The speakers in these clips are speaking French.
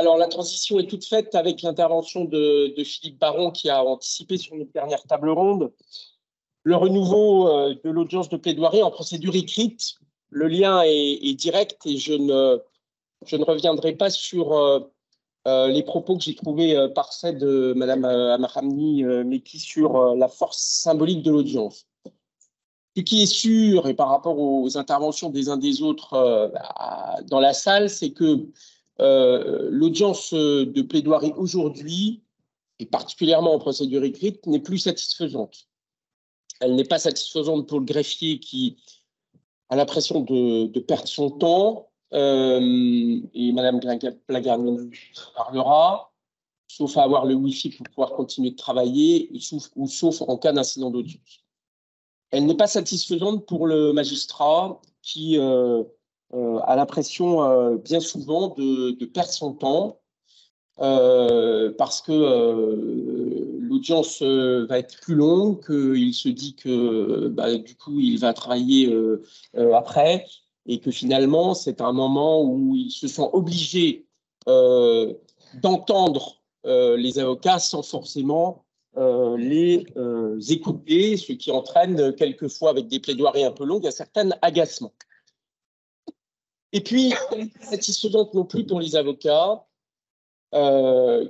Alors, la transition est toute faite avec l'intervention de Philippe Baron qui a anticipé sur notre dernière table ronde le renouveau de l'audience de plaidoirie en procédure écrite. Le lien est direct et je ne reviendrai pas sur les propos que j'ai trouvés parfaits de Mme Amrani Mekki sur la force symbolique de l'audience. Ce qui est sûr, et par rapport aux interventions des uns des autres dans la salle, c'est que l'audience de plaidoirie aujourd'hui, et particulièrement en procédure écrite, n'est plus satisfaisante. Elle n'est pas satisfaisante pour le greffier qui a l'impression de perdre son temps, et Mme Blagarnier parlera, sauf à avoir le Wi-Fi pour pouvoir continuer de travailler, ou sauf en cas d'incident d'audience. Elle n'est pas satisfaisante pour le magistrat qui a l'impression bien souvent de perdre son temps parce que l'audience va être plus longue, qu'il se dit que du coup il va travailler après et que finalement c'est un moment où il se sent obligé d'entendre les avocats sans forcément les écouter, ce qui entraîne quelquefois avec des plaidoiries un peu longues un certain agacement. Et puis, satisfaisante non plus pour les avocats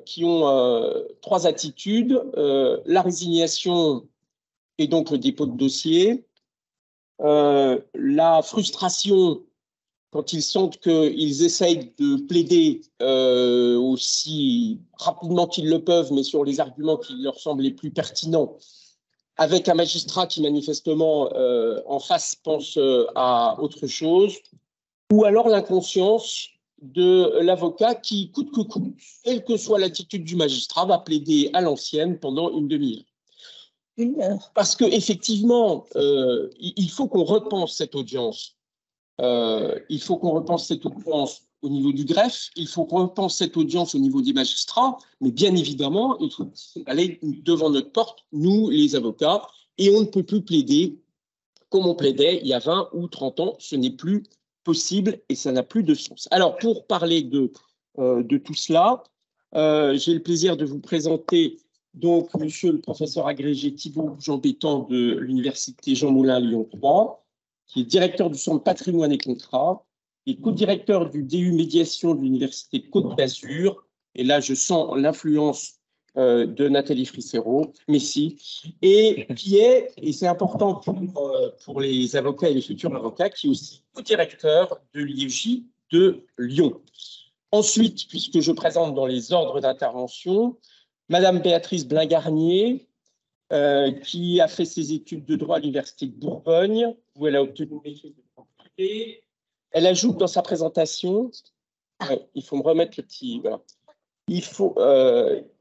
qui ont trois attitudes, la résignation et donc le dépôt de dossier, la frustration quand ils sentent qu'ils essayent de plaider aussi rapidement qu'ils le peuvent, mais sur les arguments qui leur semblent les plus pertinents, avec un magistrat qui manifestement en face pense à autre chose, ou alors l'inconscience de l'avocat qui, coûte que coûte, quelle que soit l'attitude du magistrat, va plaider à l'ancienne pendant une demi-heure. Parce qu'effectivement, il faut qu'on repense cette audience. Il faut qu'on repense cette audience au niveau du greffe, il faut qu'on repense cette audience au niveau des magistrats, mais bien évidemment, il faut aller devant notre porte, nous, les avocats, et on ne peut plus plaider comme on plaidait il y a 20 ou 30 ans. Ce n'est plus possible et ça n'a plus de sens. Alors, pour parler de tout cela, j'ai le plaisir de vous présenter donc monsieur le professeur agrégé Thibault Jean-Bétan de l'université Jean Moulin Lyon 3, qui est directeur du Centre Patrimoine et Contrats et co-directeur du DU Médiation de l'Université Côte d'Azur. Et là, je sens l'influence de Nathalie Fricero, Messi, et qui est, et c'est important pour les avocats et les futurs avocats, qui est aussi co-directeur de l'IEJ de Lyon. Ensuite, puisque je présente dans les ordres d'intervention, Madame Béatrice Blagarnier, qui a fait ses études de droit à l'Université de Bourgogne, où elle a obtenu une maîtrise de droit privé. Elle ajoute dans sa présentation, il faut me remettre le petit, voilà,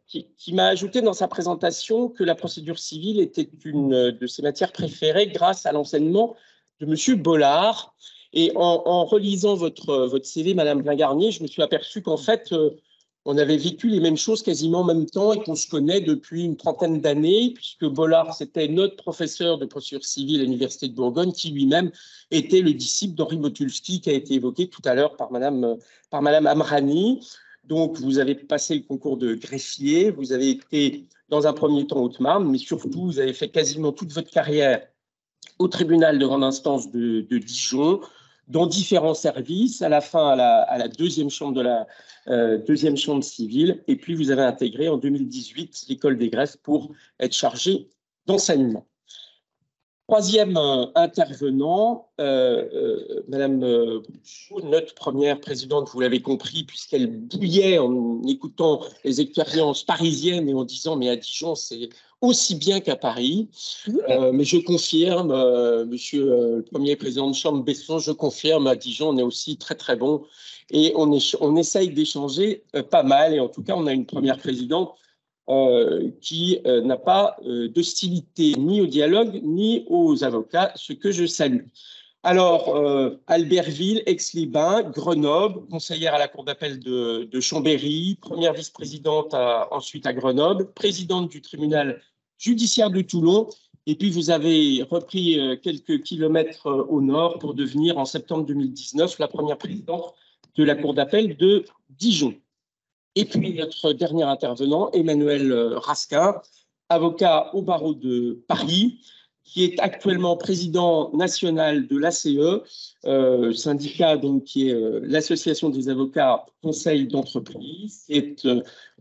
qui m'a ajouté dans sa présentation que la procédure civile était une de ses matières préférées grâce à l'enseignement de M. Bollard. Et en relisant votre CV, Madame Blagarnier, je me suis aperçu qu'en fait, on avait vécu les mêmes choses quasiment en même temps et qu'on se connaît depuis une trentaine d'années, puisque Bollard, c'était notre professeur de procédure civile à l'Université de Bourgogne, qui lui-même était le disciple d'Henri Motulski, qui a été évoqué tout à l'heure par Madame Amrani. Donc, vous avez passé le concours de greffier, vous avez été dans un premier temps Haute-Marne, mais surtout, vous avez fait quasiment toute votre carrière au tribunal de grande instance de Dijon, dans différents services, à la fin à la deuxième chambre de la deuxième chambre civile, et puis vous avez intégré en 2018 l'école des greffes pour être chargé d'enseignement. Troisième intervenant, Madame Bouchot, notre première présidente, vous l'avez compris, puisqu'elle bouillait en écoutant les expériences parisiennes et en disant « mais à Dijon, c'est aussi bien qu'à Paris ». Mais je confirme, monsieur le premier président de chambre Besson, je confirme, à Dijon, on est aussi très très bon et on essaye d'échanger pas mal. Et en tout cas, on a une première présidente qui n'a pas d'hostilité ni au dialogue ni aux avocats, ce que je salue. Alors, Albertville, Aix-les-Bains, Grenoble, conseillère à la Cour d'appel de Chambéry, première vice-présidente ensuite à Grenoble, présidente du tribunal judiciaire de Toulon, et puis vous avez repris quelques kilomètres au nord pour devenir en septembre 2019 la première présidente de la Cour d'appel de Dijon. Et puis notre dernier intervenant, Emmanuel Raskin, avocat au barreau de Paris, qui est actuellement président national de l'ACE, syndicat donc, qui est l'Association des avocats conseils d'entreprise, qui est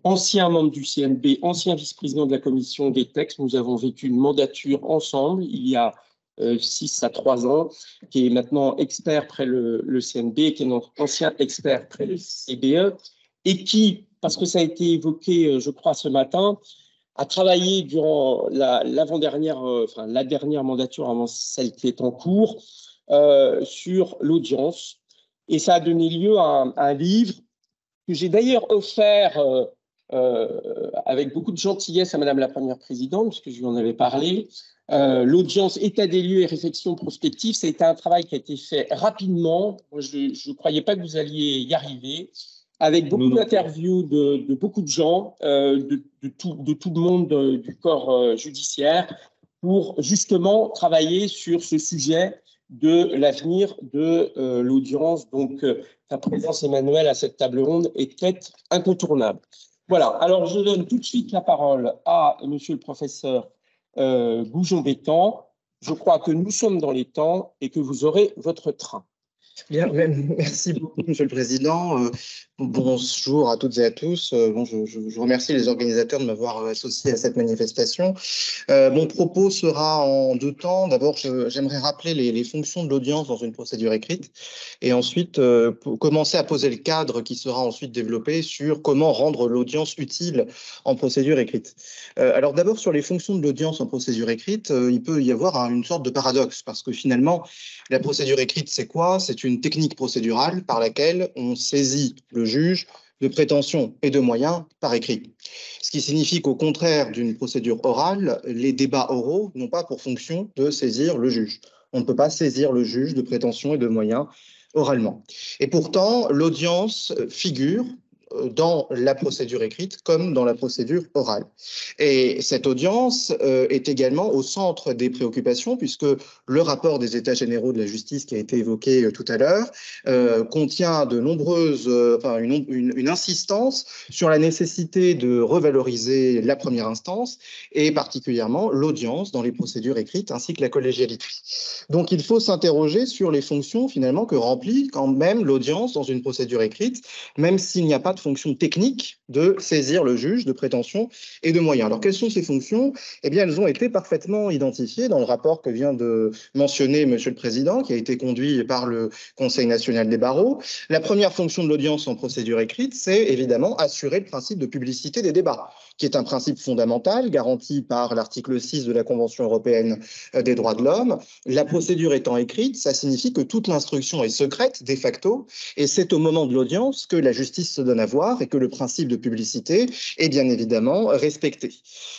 ancien membre du CNB, ancien vice-président de la commission des textes. Nous avons vécu une mandature ensemble il y a 6 à 3 ans, qui est maintenant expert près le CNB, qui est notre ancien expert près le CBE, et qui, parce que ça a été évoqué, je crois, ce matin, a travaillé durant la dernière mandature avant celle qui est en cours sur l'audience. Et ça a donné lieu à un livre que j'ai d'ailleurs offert avec beaucoup de gentillesse à Madame la Première Présidente, puisque je lui en avais parlé. L'audience, état des lieux et réflexion prospective, ça a été un travail qui a été fait rapidement. Moi, je ne croyais pas que vous alliez y arriver, avec beaucoup d'interviews de beaucoup de gens, de tout le monde du corps judiciaire, pour justement travailler sur ce sujet de l'avenir de l'audience. Donc, ta présence, Emmanuel, à cette table ronde était incontournable. Voilà, alors je donne tout de suite la parole à monsieur le professeur Goujon-Bétan. Je crois que nous sommes dans les temps et que vous aurez votre train. Bien, merci beaucoup, Monsieur le Président. Bonjour à toutes et à tous. Je remercie les organisateurs de m'avoir associé à cette manifestation. Mon propos sera en 2 temps. D'abord, j'aimerais rappeler les fonctions de l'audience dans une procédure écrite et ensuite commencer à poser le cadre qui sera ensuite développé sur comment rendre l'audience utile en procédure écrite. Alors d'abord, sur les fonctions de l'audience en procédure écrite, il peut y avoir une sorte de paradoxe parce que finalement, la procédure écrite, c'est quoi? C'est une technique procédurale par laquelle on saisit le juge de prétentions et de moyens par écrit. Ce qui signifie qu'au contraire d'une procédure orale, les débats oraux n'ont pas pour fonction de saisir le juge. On ne peut pas saisir le juge de prétentions et de moyens oralement. Et pourtant, l'audience figure dans la procédure écrite comme dans la procédure orale. Et cette audience est également au centre des préoccupations puisque le rapport des États généraux de la justice qui a été évoqué tout à l'heure contient de nombreuses, une insistance sur la nécessité de revaloriser la première instance et particulièrement l'audience dans les procédures écrites ainsi que la collégialité. Donc il faut s'interroger sur les fonctions finalement que remplit quand même l'audience dans une procédure écrite, même s'il n'y a pas de fonction technique de saisir le juge de prétention et de moyens. Alors, quelles sont ces fonctions? Eh bien, elles ont été parfaitement identifiées dans le rapport que vient de mentionner Monsieur le Président, qui a été conduit par le Conseil national des barreaux. La première fonction de l'audience en procédure écrite, c'est évidemment assurer le principe de publicité des débats, qui est un principe fondamental garanti par l'article 6 de la Convention européenne des droits de l'homme. La procédure étant écrite, ça signifie que toute l'instruction est secrète de facto, et c'est au moment de l'audience que la justice se donne à voir et que le principe de publicité est bien évidemment respecté.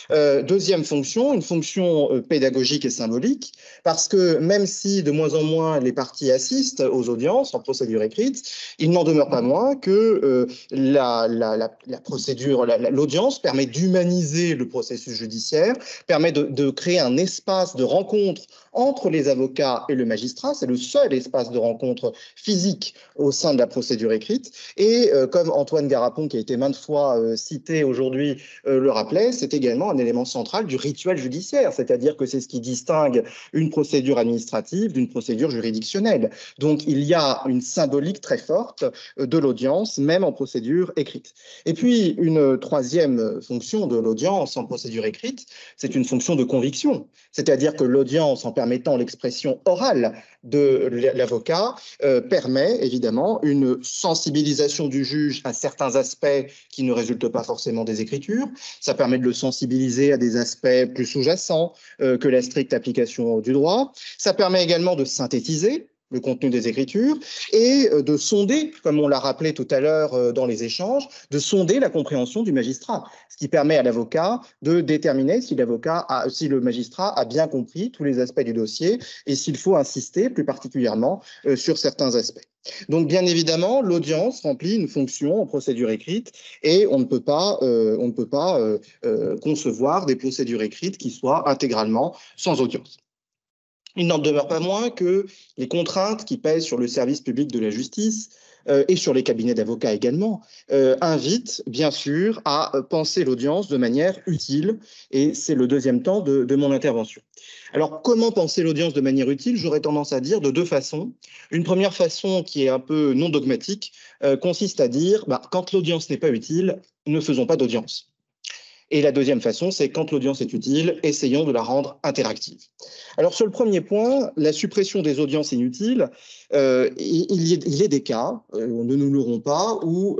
Deuxième fonction, une fonction pédagogique et symbolique, parce que même si de moins en moins les parties assistent aux audiences en procédure écrite, il n'en demeure pas moins que l'audience permet d'humaniser le processus judiciaire, permet de créer un espace de rencontre entre les avocats et le magistrat. C'est le seul espace de rencontre physique au sein de la procédure écrite. Et comme Antoine Garapon, qui a été maintes fois cité aujourd'hui, le rappelait, c'est également un élément central du rituel judiciaire, c'est-à-dire que c'est ce qui distingue une procédure administrative d'une procédure juridictionnelle. Donc il y a une symbolique très forte de l'audience, même en procédure écrite. Et puis une troisième fonction de l'audience en procédure écrite, c'est une fonction de conviction, c'est-à-dire que l'audience, en permettant l'expression orale de l'avocat, permet évidemment une sensibilisation du juge à certains aspects qui ne résultent pas forcément des écritures. Ça permet de le sensibiliser à des aspects plus sous-jacents que la stricte application du droit. Ça permet également de synthétiser le contenu des écritures et de sonder, comme on l'a rappelé tout à l'heure dans les échanges, de sonder la compréhension du magistrat, ce qui permet à l'avocat de déterminer si le magistrat a bien compris tous les aspects du dossier et s'il faut insister plus particulièrement sur certains aspects. Donc, bien évidemment, l'audience remplit une fonction en procédure écrite et on ne peut pas concevoir des procédures écrites qui soient intégralement sans audience. Il n'en demeure pas moins que les contraintes qui pèsent sur le service public de la justice et sur les cabinets d'avocats également, invite bien sûr à penser l'audience de manière utile, et c'est le deuxième temps de mon intervention. Alors, comment penser l'audience de manière utile? J'aurais tendance à dire de deux façons. Une première façon qui est un peu non dogmatique consiste à dire quand l'audience n'est pas utile, ne faisons pas d'audience. Et la deuxième façon, c'est quand l'audience est utile, essayons de la rendre interactive. Alors sur le premier point, la suppression des audiences inutiles, il est des cas, ne nous leurrons pas, où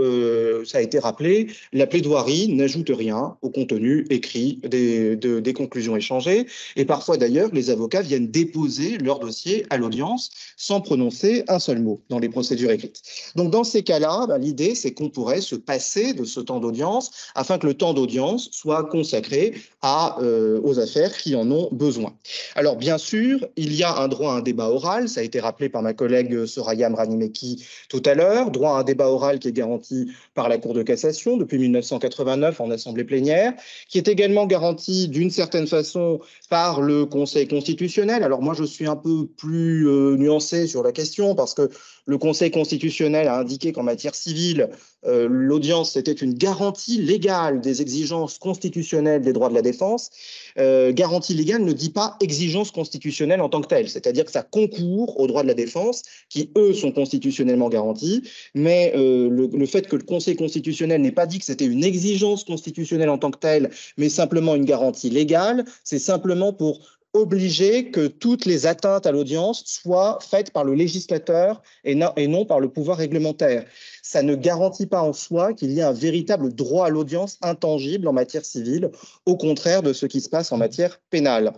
ça a été rappelé, la plaidoirie n'ajoute rien au contenu écrit des conclusions échangées, et parfois d'ailleurs les avocats viennent déposer leur dossier à l'audience sans prononcer un seul mot dans les procédures écrites. Donc dans ces cas-là, l'idée c'est qu'on pourrait se passer de ce temps d'audience afin que le temps d'audience soit consacré aux affaires qui en ont besoin. Alors bien sûr, il y a un droit à un débat oral, ça a été rappelé par ma collègue Soraya Mranimeki tout à l'heure, droit à un débat oral qui est garanti par la Cour de cassation depuis 1989 en assemblée plénière, qui est également garanti d'une certaine façon par le Conseil constitutionnel. Alors moi je suis un peu plus nuancé sur la question parce que le Conseil constitutionnel a indiqué qu'en matière civile, l'audience était une garantie légale des exigences constitutionnelles des droits de la défense. Garantie légale ne dit pas exigence constitutionnelle en tant que telle, c'est-à-dire que ça concourt aux droits de la défense qui, eux, sont constitutionnellement garantis, mais le fait que le Conseil constitutionnel n'ait pas dit que c'était une exigence constitutionnelle en tant que telle, mais simplement une garantie légale, c'est simplement pour obliger que toutes les atteintes à l'audience soient faites par le législateur et non par le pouvoir réglementaire. Ça ne garantit pas en soi qu'il y ait un véritable droit à l'audience intangible en matière civile, au contraire de ce qui se passe en matière pénale.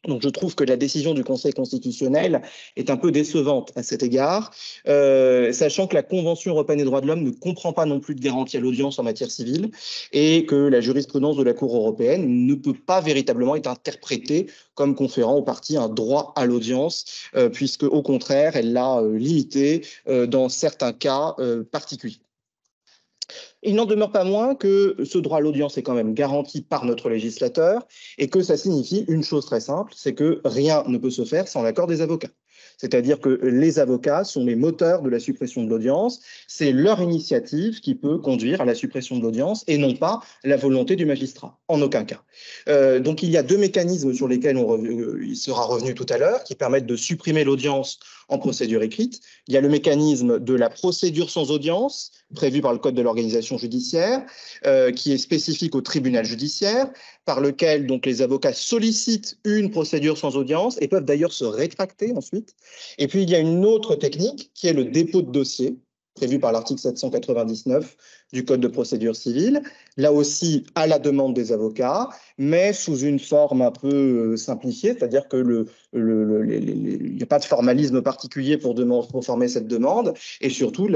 Donc, je trouve que la décision du Conseil constitutionnel est un peu décevante à cet égard, sachant que la Convention européenne des droits de l'homme ne comprend pas non plus de garantie à l'audience en matière civile et que la jurisprudence de la Cour européenne ne peut pas véritablement être interprétée comme conférant aux parties un droit à l'audience, puisque au contraire, elle l'a limité dans certains cas particuliers. Il n'en demeure pas moins que ce droit à l'audience est quand même garanti par notre législateur et que ça signifie une chose très simple, c'est que rien ne peut se faire sans l'accord des avocats. C'est-à-dire que les avocats sont les moteurs de la suppression de l'audience, c'est leur initiative qui peut conduire à la suppression de l'audience et non pas la volonté du magistrat, en aucun cas. Donc il y a deux mécanismes sur lesquels il sera revenu tout à l'heure qui permettent de supprimer l'audience en procédure écrite. Il y a le mécanisme de la procédure sans audience, prévu par le Code de l'organisation judiciaire, qui est spécifique au tribunal judiciaire, par lequel donc les avocats sollicitent une procédure sans audience et peuvent d'ailleurs se rétracter ensuite. Et puis il y a une autre technique qui est le dépôt de dossier, prévu par l'article 799 du Code de procédure civile, là aussi à la demande des avocats, mais sous une forme un peu simplifiée, c'est-à-dire que il n'y a pas de formalisme particulier pour former cette demande, et surtout,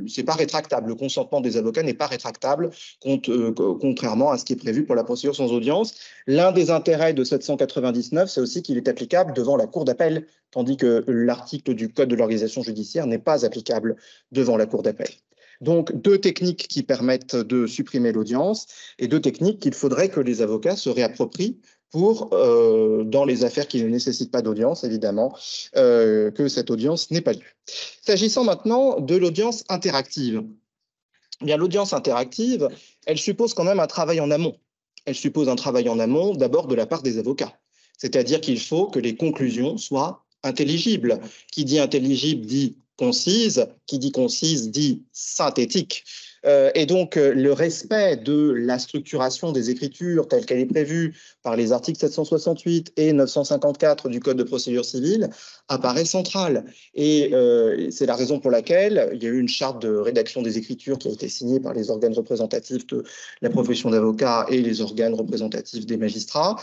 c'est pas rétractable. Le consentement des avocats n'est pas rétractable, contrairement à ce qui est prévu pour la procédure sans audience. L'un des intérêts de 799, c'est aussi qu'il est applicable devant la Cour d'appel, tandis que l'article du Code de l'organisation judiciaire n'est pas applicable devant la Cour d'appel. Donc, deux techniques qui permettent de supprimer l'audience et deux techniques qu'il faudrait que les avocats se réapproprient pour, dans les affaires qui ne nécessitent pas d'audience, évidemment, que cette audience n'ait pas lieu. S'agissant maintenant de l'audience interactive, eh bien, l'audience interactive, elle suppose quand même un travail en amont. Elle suppose un travail en amont d'abord de la part des avocats. C'est-à-dire qu'il faut que les conclusions soient intelligibles. Qui dit intelligible dit concise, qui dit concise dit synthétique. Et donc, le respect de la structuration des écritures telle qu'elle est prévue par les articles 768 et 954 du Code de procédure civile apparaît central. Et c'est la raison pour laquelle il y a eu une charte de rédaction des écritures qui a été signée par les organes représentatifs de la profession d'avocat et les organes représentatifs des magistrats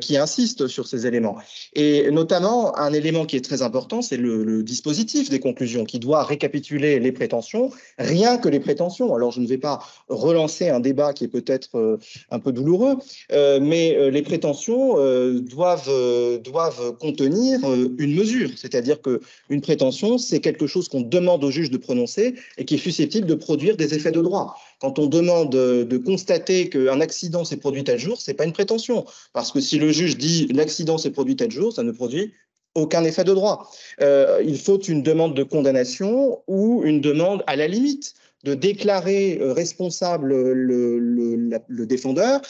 qui insistent sur ces éléments. Et notamment, un élément qui est très important, c'est le dispositif des conclusions qui doit récapituler les prétentions, rien que les prétentions. Alors, je ne vais pas relancer un débat qui est peut-être un peu douloureux, mais les prétentions doivent contenir une mesure. C'est-à-dire qu'une prétention, c'est quelque chose qu'on demande au juge de prononcer et qui est susceptible de produire des effets de droit. Quand on demande de constater qu'un accident s'est produit tel jour, ce n'est pas une prétention. Parce que si le juge dit l'accident s'est produit tel jour, ça ne produit aucun effet de droit. Il faut une demande de condamnation ou une demande à la limite de déclarer responsable le défendeur,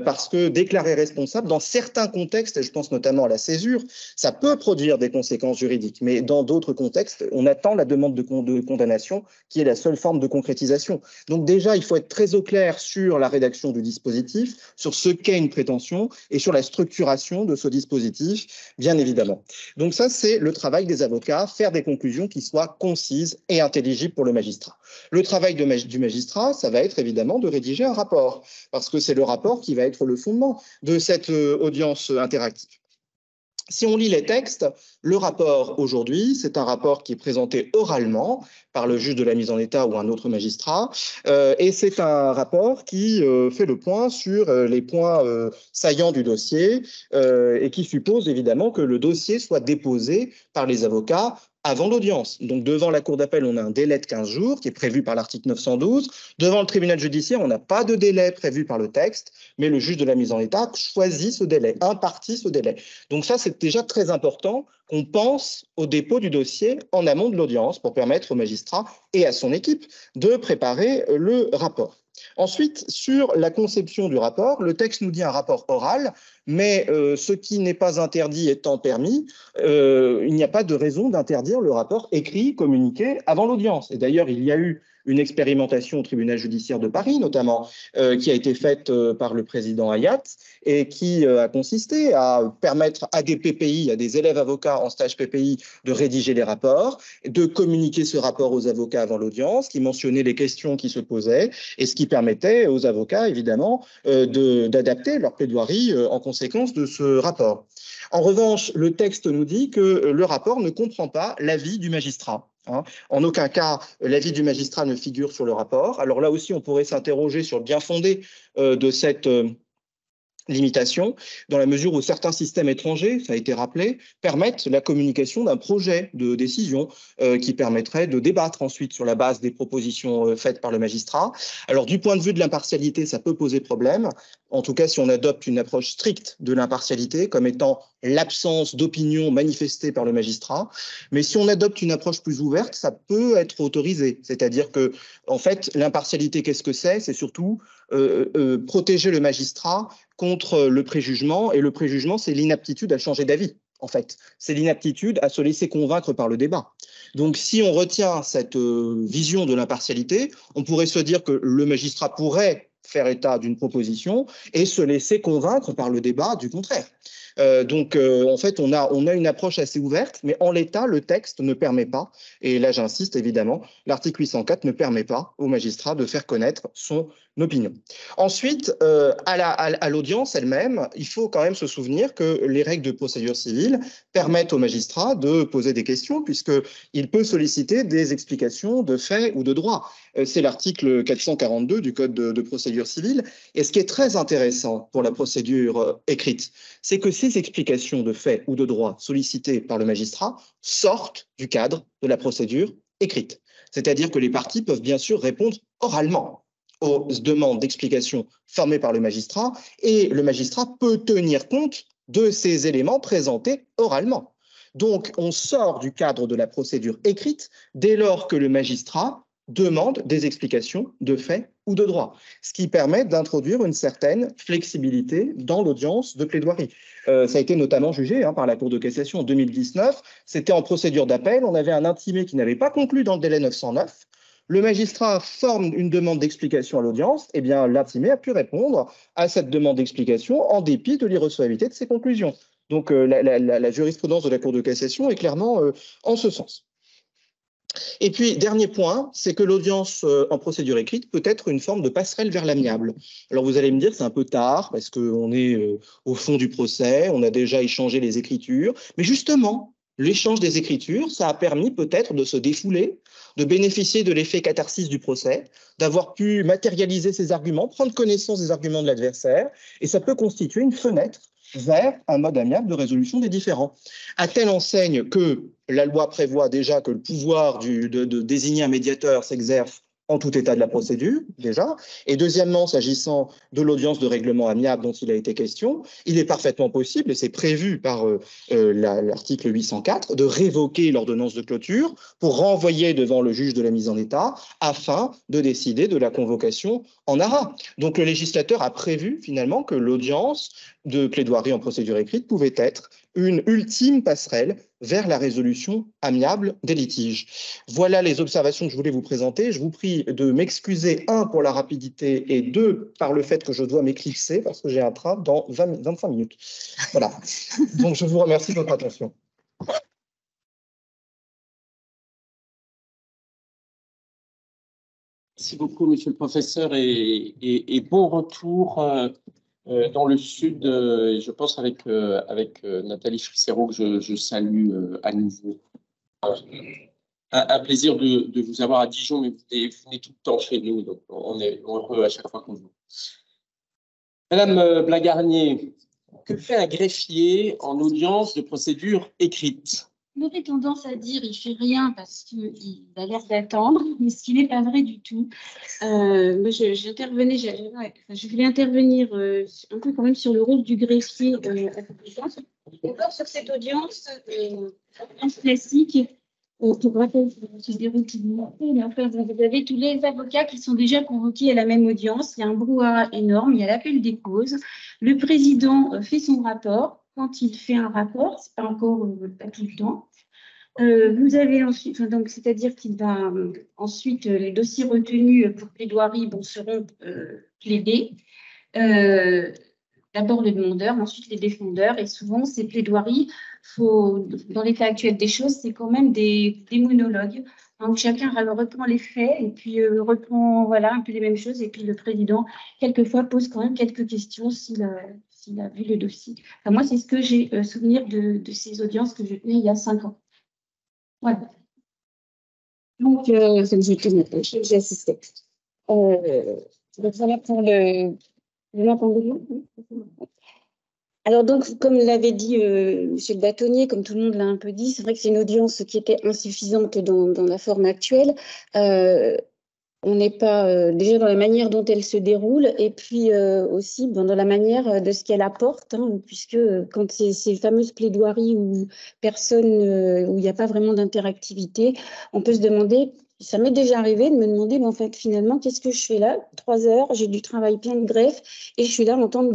parce que déclarer responsable, dans certains contextes, et je pense notamment à la césure, ça peut produire des conséquences juridiques, mais dans d'autres contextes, on attend la demande de condamnation, qui est la seule forme de concrétisation. Donc déjà, il faut être très au clair sur la rédaction du dispositif, sur ce qu'est une prétention, et sur la structuration de ce dispositif, bien évidemment. Donc ça, c'est le travail des avocats, faire des conclusions qui soient concises et intelligibles pour le magistrat. Le travail du magistrat, ça va être évidemment de rédiger un rapport, parce que c'est le rapport qui va être le fondement de cette audience interactive. Si on lit les textes, le rapport aujourd'hui, c'est un rapport qui est présenté oralement par le juge de la mise en état ou un autre magistrat, et c'est un rapport qui fait le point sur les points saillants du dossier et qui suppose évidemment que le dossier soit déposé par les avocats avant l'audience. Donc, devant la cour d'appel, on a un délai de 15 jours qui est prévu par l'article 912. Devant le tribunal judiciaire, on n'a pas de délai prévu par le texte, mais le juge de la mise en état choisit ce délai, impartit ce délai. Donc ça, c'est déjà très important qu'on pense au dépôt du dossier en amont de l'audience pour permettre au magistrat et à son équipe de préparer le rapport. Ensuite, sur la conception du rapport, le texte nous dit un rapport oral, mais ce qui n'est pas interdit étant permis, il n'y a pas de raison d'interdire le rapport écrit, communiqué avant l'audience. Et d'ailleurs, il y a eu une expérimentation au tribunal judiciaire de Paris, notamment, qui a été faite par le président Hayat et qui a consisté à permettre à des PPI, à des élèves avocats en stage PPI, de rédiger les rapports, de communiquer ce rapport aux avocats avant l'audience, qui mentionnait les questions qui se posaient et ce qui permettait aux avocats, évidemment, d'adapter leur plaidoirie en conséquence de ce rapport. En revanche, le texte nous dit que le rapport ne comprend pas l'avis du magistrat. En aucun cas, l'avis du magistrat ne figure sur le rapport. Alors là aussi, on pourrait s'interroger sur le bien fondé de cette limitation, dans la mesure où certains systèmes étrangers, ça a été rappelé, permettent la communication d'un projet de décision qui permettrait de débattre ensuite sur la base des propositions faites par le magistrat. Alors du point de vue de l'impartialité, ça peut poser problème, en tout cas si on adopte une approche stricte de l'impartialité comme étant l'absence d'opinion manifestée par le magistrat, mais si on adopte une approche plus ouverte, ça peut être autorisé, c'est-à-dire que en fait l'impartialité, qu'est-ce que c'est? C'est surtout protéger le magistrat contre le préjugement, et le préjugement, c'est l'inaptitude à changer d'avis, en fait. C'est l'inaptitude à se laisser convaincre par le débat. Donc, si on retient cette vision de l'impartialité, on pourrait se dire que le magistrat pourrait faire état d'une proposition et se laisser convaincre par le débat du contraire. En fait, on a une approche assez ouverte, mais en l'état, le texte ne permet pas, et là j'insiste évidemment, l'article 804 ne permet pas au magistrat de faire connaître son opinion. Ensuite, à l'audience elle-même, il faut quand même se souvenir que les règles de procédure civile permettent au magistrat de poser des questions, puisqu'il peut solliciter des explications de fait ou de droit. C'est l'article 442 du Code de procédure civile. Et ce qui est très intéressant pour la procédure écrite, c'est que ces explications de fait ou de droit sollicitées par le magistrat sortent du cadre de la procédure écrite. C'est-à-dire que les parties peuvent bien sûr répondre oralement aux demandes d'explication formées par le magistrat, et le magistrat peut tenir compte de ces éléments présentés oralement. Donc, on sort du cadre de la procédure écrite dès lors que le magistrat demande des explications de fait ou de droit, ce qui permet d'introduire une certaine flexibilité dans l'audience de plaidoirie. Ça a été notamment jugé par la Cour de cassation en 2019. C'était en procédure d'appel. On avait un intimé qui n'avait pas conclu dans le délai 909. Le magistrat forme une demande d'explication à l'audience. Eh bien, l'intimé a pu répondre à cette demande d'explication en dépit de l'irrecevabilité de ses conclusions. Donc, la jurisprudence de la Cour de cassation est clairement en ce sens. Et puis, dernier point, c'est que l'audience en procédure écrite peut être une forme de passerelle vers l'amiable. Alors, vous allez me dire, c'est un peu tard, parce qu'on est au fond du procès, on a déjà échangé les écritures, mais justement, l'échange des écritures, ça a permis peut-être de se défouler, de bénéficier de l'effet catharsis du procès, d'avoir pu matérialiser ses arguments, prendre connaissance des arguments de l'adversaire, et ça peut constituer une fenêtre vers un mode amiable de résolution des différends. À telle enseigne que la loi prévoit déjà que le pouvoir de désigner un médiateur s'exerce en tout état de la procédure, déjà. Et deuxièmement, s'agissant de l'audience de règlement amiable dont il a été question, il est parfaitement possible, et c'est prévu par l'article 804, de révoquer l'ordonnance de clôture pour renvoyer devant le juge de la mise en état afin de décider de la convocation en ARA. Donc le législateur a prévu finalement que l'audience de plaidoirie en procédure écrite pouvait être une ultime passerelle vers la résolution amiable des litiges. Voilà les observations que je voulais vous présenter. Je vous prie de m'excuser, un, pour la rapidité, et deux, par le fait que je dois m'éclipser parce que j'ai un train dans 25 minutes. Voilà. Donc, je vous remercie de votre attention. Merci beaucoup, monsieur le professeur, et bon retour dans le sud, je pense avec Nathalie Fricero, que je salue à nouveau. Un plaisir de vous avoir à Dijon, mais vous venez tout le temps chez nous, donc on est heureux à chaque fois qu'on vous. Madame Blagarnier, que fait un greffier en audience de procédure écrite? J'aurais tendance à dire il fait rien parce qu'il a l'air d'attendre, mais ce qui n'est pas vrai du tout. Je voulais intervenir un peu quand même sur le rôle du greffier à l'audience. D'abord sur cette audience classique, pour rappel, se déroule tout le monde, mais enfin, vous avez tous les avocats qui sont déjà convoqués à la même audience. Il y a un brouhaha énorme, il y a l'appel des causes. Le président fait son rapport. Quand il fait un rapport, c'est pas encore pas tout le temps. Vous avez ensuite, donc c'est-à-dire qu'il va ensuite les dossiers retenus pour plaidoirie seront plaidés. D'abord le demandeur, ensuite les défendeurs, et souvent ces plaidoiries, dans l'état actuel des choses, c'est quand même des monologues. Donc chacun reprend les faits et puis reprend voilà, un peu les mêmes choses, et puis le président, quelquefois, pose quand même quelques questions s'il a vu le dossier. Enfin, moi, c'est ce que j'ai souvenir de ces audiences que je tenais il y a 5 ans. Voilà. Donc, j'ai assisté. Donc, voilà pour le... Vous m'entendez? Alors donc, comme l'avait dit Monsieur le bâtonnier, comme tout le monde l'a un peu dit, c'est vrai que c'est une audience qui était insuffisante dans la forme actuelle. On n'est pas déjà dans la manière dont elle se déroule, et puis aussi dans la manière de ce qu'elle apporte, hein, puisque quand ces fameuses plaidoiries où où il n'y a pas vraiment d'interactivité, on peut se demander, ça m'est déjà arrivé de me demander, mais en fait, finalement, qu'est-ce que je fais là? 3 heures, j'ai du travail plein de greffe, et je suis là à entendre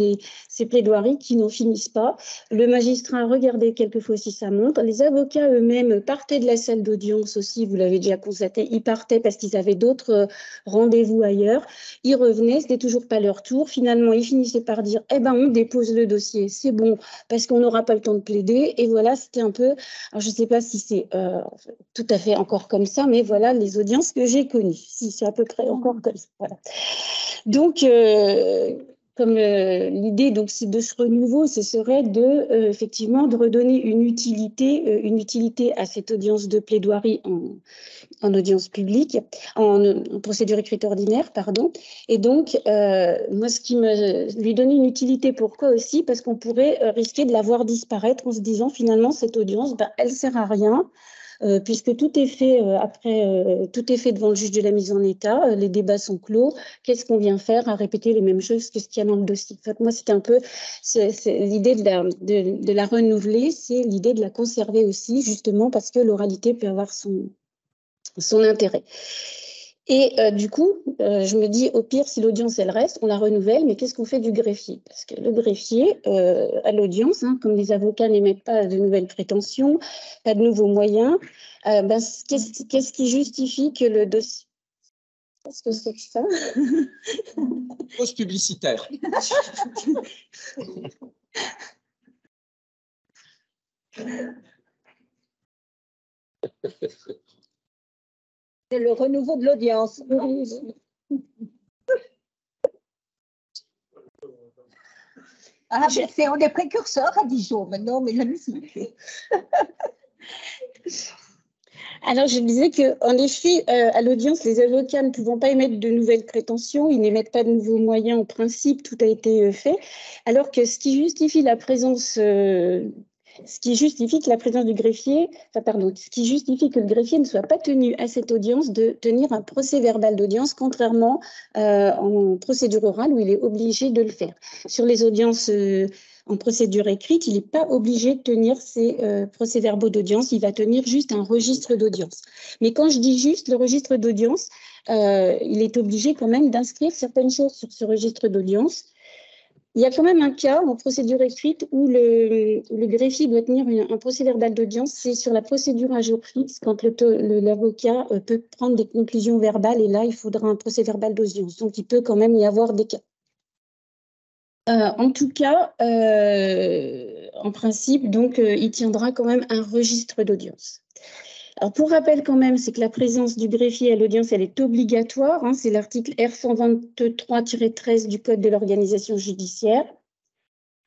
ces plaidoiries qui n'en finissent pas. Le magistrat regardait quelquefois si ça monte. Les avocats eux-mêmes partaient de la salle d'audience aussi, vous l'avez déjà constaté, ils partaient parce qu'ils avaient d'autres rendez-vous ailleurs. Ils revenaient, c'était toujours pas leur tour. Finalement, ils finissaient par dire, eh ben, on dépose le dossier, c'est bon, parce qu'on n'aura pas le temps de plaider. Et voilà, c'était un peu, alors je sais pas si c'est tout à fait encore comme ça, mais voilà les audiences que j'ai connues. Si c'est à peu près encore comme ça. Voilà. Donc, comme l'idée donc c'est de ce renouveau, ce serait effectivement de redonner une utilité à cette audience de plaidoirie en audience publique, en procédure écrite ordinaire, pardon. Et donc, moi, lui donner une utilité, pourquoi aussi? Parce qu'on pourrait risquer de la voir disparaître en se disant finalement cette audience, elle sert à rien. Puisque tout est fait tout est fait devant le juge de la mise en état, les débats sont clos. Qu'est-ce qu'on vient faire à répéter les mêmes choses que ce qu'il y a dans le dossier? En fait, moi, c'était un peu l'idée de la renouveler, c'est l'idée de la conserver aussi, justement parce que l'oralité peut avoir son intérêt. Et du coup, je me dis, au pire, si l'audience, elle reste, on la renouvelle, mais qu'est-ce qu'on fait du greffier? Parce que le greffier, à l'audience, hein, comme les avocats n'émettent pas de nouvelles prétentions, pas de nouveaux moyens, qu'est-ce qui justifie que le dossier... Qu'est-ce que c'est que ça? Pause publicitaire. C'est le renouveau de l'audience. Ah, on est précurseurs à Dijon maintenant, mais la musique. Alors, je disais qu'en effet, à l'audience, les avocats ne pouvant pas émettre de nouvelles prétentions, ils n'émettent pas de nouveaux moyens, en principe, tout a été fait, alors que ce qui justifie la présence ce qui justifie que la présence du greffier, ce qui justifie que le greffier ne soit pas tenu à cette audience de tenir un procès-verbal d'audience, contrairement en procédure orale où il est obligé de le faire. Sur les audiences en procédure écrite, il n'est pas obligé de tenir ces procès-verbaux d'audience, il va tenir juste un registre d'audience. Mais quand je dis juste le registre d'audience, il est obligé quand même d'inscrire certaines choses sur ce registre d'audience. Il y a quand même un cas en procédure écrite où le greffier doit tenir un procès-verbal d'audience, c'est sur la procédure à jour fixe, quand l'avocat peut prendre des conclusions verbales, et là, il faudra un procès-verbal d'audience. Donc, il peut quand même y avoir des cas. En tout cas, en principe, donc, il tiendra quand même un registre d'audience. Alors, pour rappel quand même, c'est que la présence du greffier à l'audience, elle est obligatoire. Hein, c'est l'article R123-13 du Code de l'organisation judiciaire.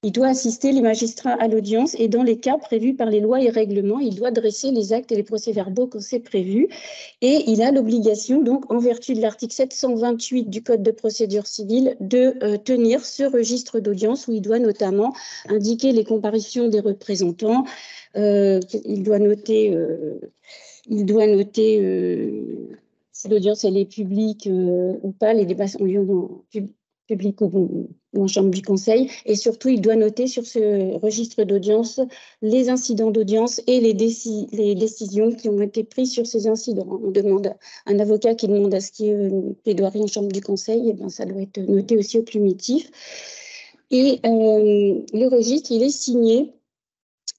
Il doit assister les magistrats à l'audience et dans les cas prévus par les lois et règlements, il doit dresser les actes et les procès-verbaux quand c'est prévu. Et il a l'obligation, donc, en vertu de l'article 728 du Code de procédure civile, de tenir ce registre d'audience où il doit notamment indiquer les comparutions des représentants. Il doit noter si l'audience elle est publique ou pas, les débats ont lieu en public ou en chambre du conseil, et surtout il doit noter sur ce registre d'audience les incidents d'audience et les décisions qui ont été prises sur ces incidents. On demande un avocat qui demande à ce qu'il y ait une plaidoirie en chambre du conseil, et bien ça doit être noté aussi au plumitif. Et le registre, il est signé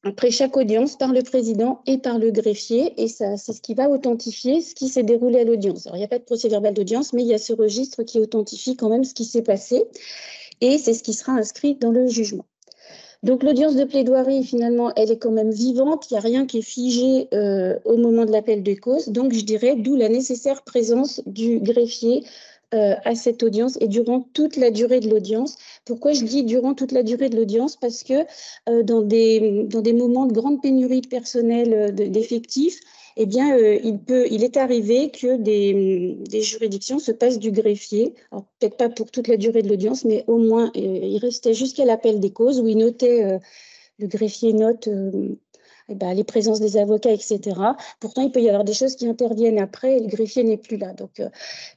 après chaque audience par le président et par le greffier, et ça, c'est ce qui va authentifier ce qui s'est déroulé à l'audience. Alors, il n'y a pas de procès-verbal d'audience, mais il y a ce registre qui authentifie quand même ce qui s'est passé, et c'est ce qui sera inscrit dans le jugement. Donc, l'audience de plaidoirie, finalement, elle est quand même vivante, il n'y a rien qui est figé au moment de l'appel de cause, donc je dirais d'où la nécessaire présence du greffier à cette audience et durant toute la durée de l'audience. Pourquoi je dis durant toute la durée de l'audience? Parce que dans des moments de grande pénurie de personnel, d'effectifs, eh bien, il est arrivé que des juridictions se passent du greffier. Alors, peut-être pas pour toute la durée de l'audience, mais au moins, il restait jusqu'à l'appel des causes où il notait, le greffier note les présences des avocats, etc. Pourtant, il peut y avoir des choses qui interviennent après et le greffier n'est plus là. Donc,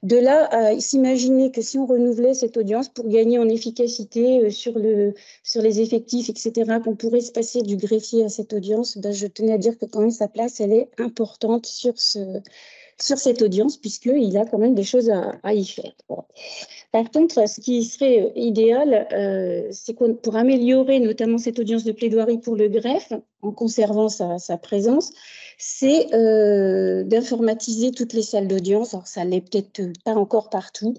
de là à s'imaginer que si on renouvelait cette audience pour gagner en efficacité sur les effectifs, etc., qu'on pourrait se passer du greffier à cette audience, je tenais à dire que quand même sa place, elle est importante sur cette audience, puisqu'il a quand même des choses à y faire. Bon. Par contre, ce qui serait idéal, c'est pour améliorer notamment cette audience de plaidoirie pour le greffe, en conservant sa présence, c'est d'informatiser toutes les salles d'audience. Alors, ça ne l'est peut-être pas encore partout.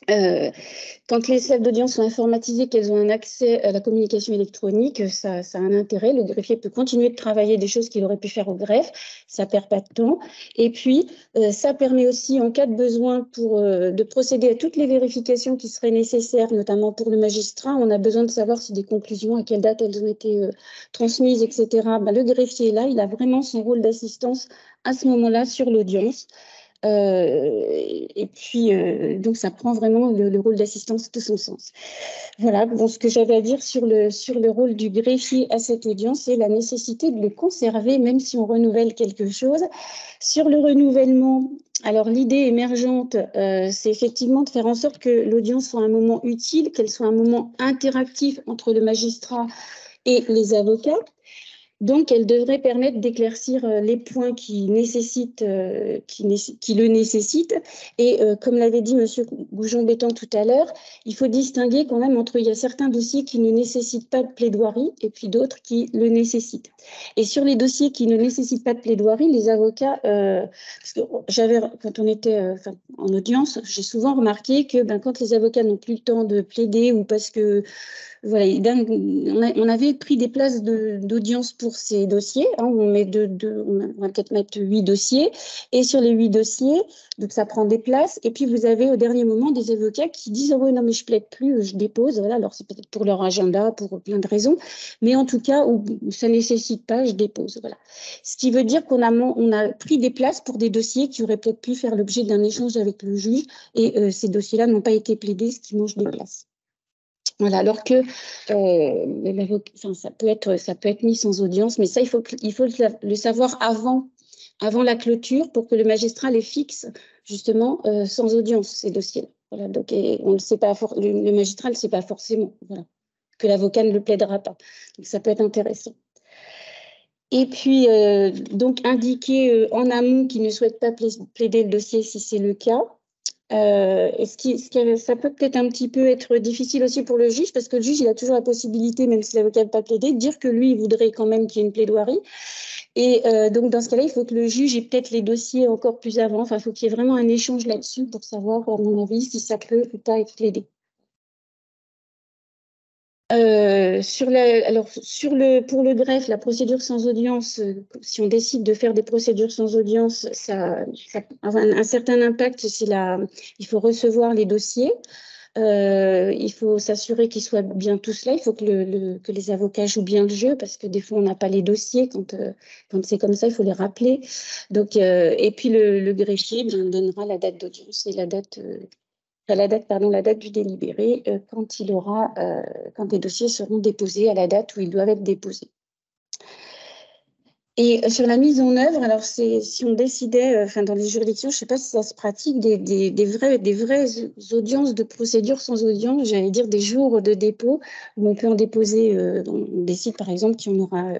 Quand les salles d'audience sont informatisées, qu'elles ont un accès à la communication électronique, ça a un intérêt. Le greffier peut continuer de travailler des choses qu'il aurait pu faire au greffe. Ça ne perd pas de temps. Et puis, ça permet aussi, en cas de besoin, de procéder à toutes les vérifications qui seraient nécessaires, notamment pour le magistrat. On a besoin de savoir si des conclusions, à quelle date elles ont été transmises, etc. Le greffier, là, il a vraiment son rôle d'assistance à ce moment-là sur l'audience. Et puis, donc, ça prend vraiment le rôle d'assistance de son sens. Voilà, bon, ce que j'avais à dire sur le rôle du greffier à cette audience, c'est la nécessité de le conserver, même si on renouvelle quelque chose. Sur le renouvellement, alors l'idée émergente, c'est effectivement de faire en sorte que l'audience soit un moment utile, qu'elle soit un moment interactif entre le magistrat et les avocats. Donc, elle devrait permettre d'éclaircir les points qui le nécessitent. Et comme l'avait dit M. Goujon-Bétan tout à l'heure, il faut distinguer quand même il y a certains dossiers qui ne nécessitent pas de plaidoirie et puis d'autres qui le nécessitent. Et sur les dossiers qui ne nécessitent pas de plaidoirie, les avocats, parce que quand on était en audience, j'ai souvent remarqué que quand les avocats n'ont plus le temps de plaider ou parce que voilà, on avait pris des places d'audience pour ces dossiers. Hein, on va peut-être mettre 8 dossiers. Et sur les 8 dossiers, donc ça prend des places. Et puis, vous avez au dernier moment des avocats qui disent « Oh, non, mais je plaide plus, je dépose. » Voilà, alors, c'est peut-être pour leur agenda, pour plein de raisons. Mais en tout cas, où ça ne nécessite pas, je dépose. Voilà. Ce qui veut dire qu'on a pris des places pour des dossiers qui auraient peut-être pu faire l'objet d'un échange avec le juge. Et ces dossiers-là n'ont pas été plaidés, ce qui mange des places. Voilà, alors que ça peut être mis sans audience, mais ça, il faut le savoir avant la clôture pour que le magistrat les fixe justement sans audience, ces dossiers-là. Voilà, donc, et on le sait pas, le magistrat ne le sait pas forcément, voilà, que l'avocat ne le plaidera pas. Donc ça peut être intéressant. Et puis, donc, indiquer en amont qu'il ne souhaite pas plaider le dossier si c'est le cas. Ça peut peut-être un petit peu être difficile aussi pour le juge, parce que le juge, il a toujours la possibilité, même si l'avocat n'a pas plaidé, de dire que lui, il voudrait quand même qu'il y ait une plaidoirie. Et donc, dans ce cas-là, il faut que le juge ait peut-être les dossiers encore plus avant. Enfin, il faut qu'il y ait vraiment un échange là-dessus pour savoir, à mon avis, si ça peut ou pas être plaidé. Pour le greffe, la procédure sans audience, si on décide de faire des procédures sans audience, ça a un certain impact. Il faut recevoir les dossiers. Il faut s'assurer qu'ils soient bien tous là. Il faut que les avocats jouent bien le jeu, parce que des fois, on n'a pas les dossiers. Quand c'est comme ça, il faut les rappeler. Donc, et puis, le greffier donnera la date d'audience et la date du délibéré quand les dossiers seront déposés à la date où ils doivent être déposés. Et sur la mise en œuvre, alors si on décidait, dans les juridictions, je ne sais pas si ça se pratique, des vraies audiences de procédure sans audience, j'allais dire des jours de dépôt, où on peut en déposer, on décide par exemple qu'il y en aura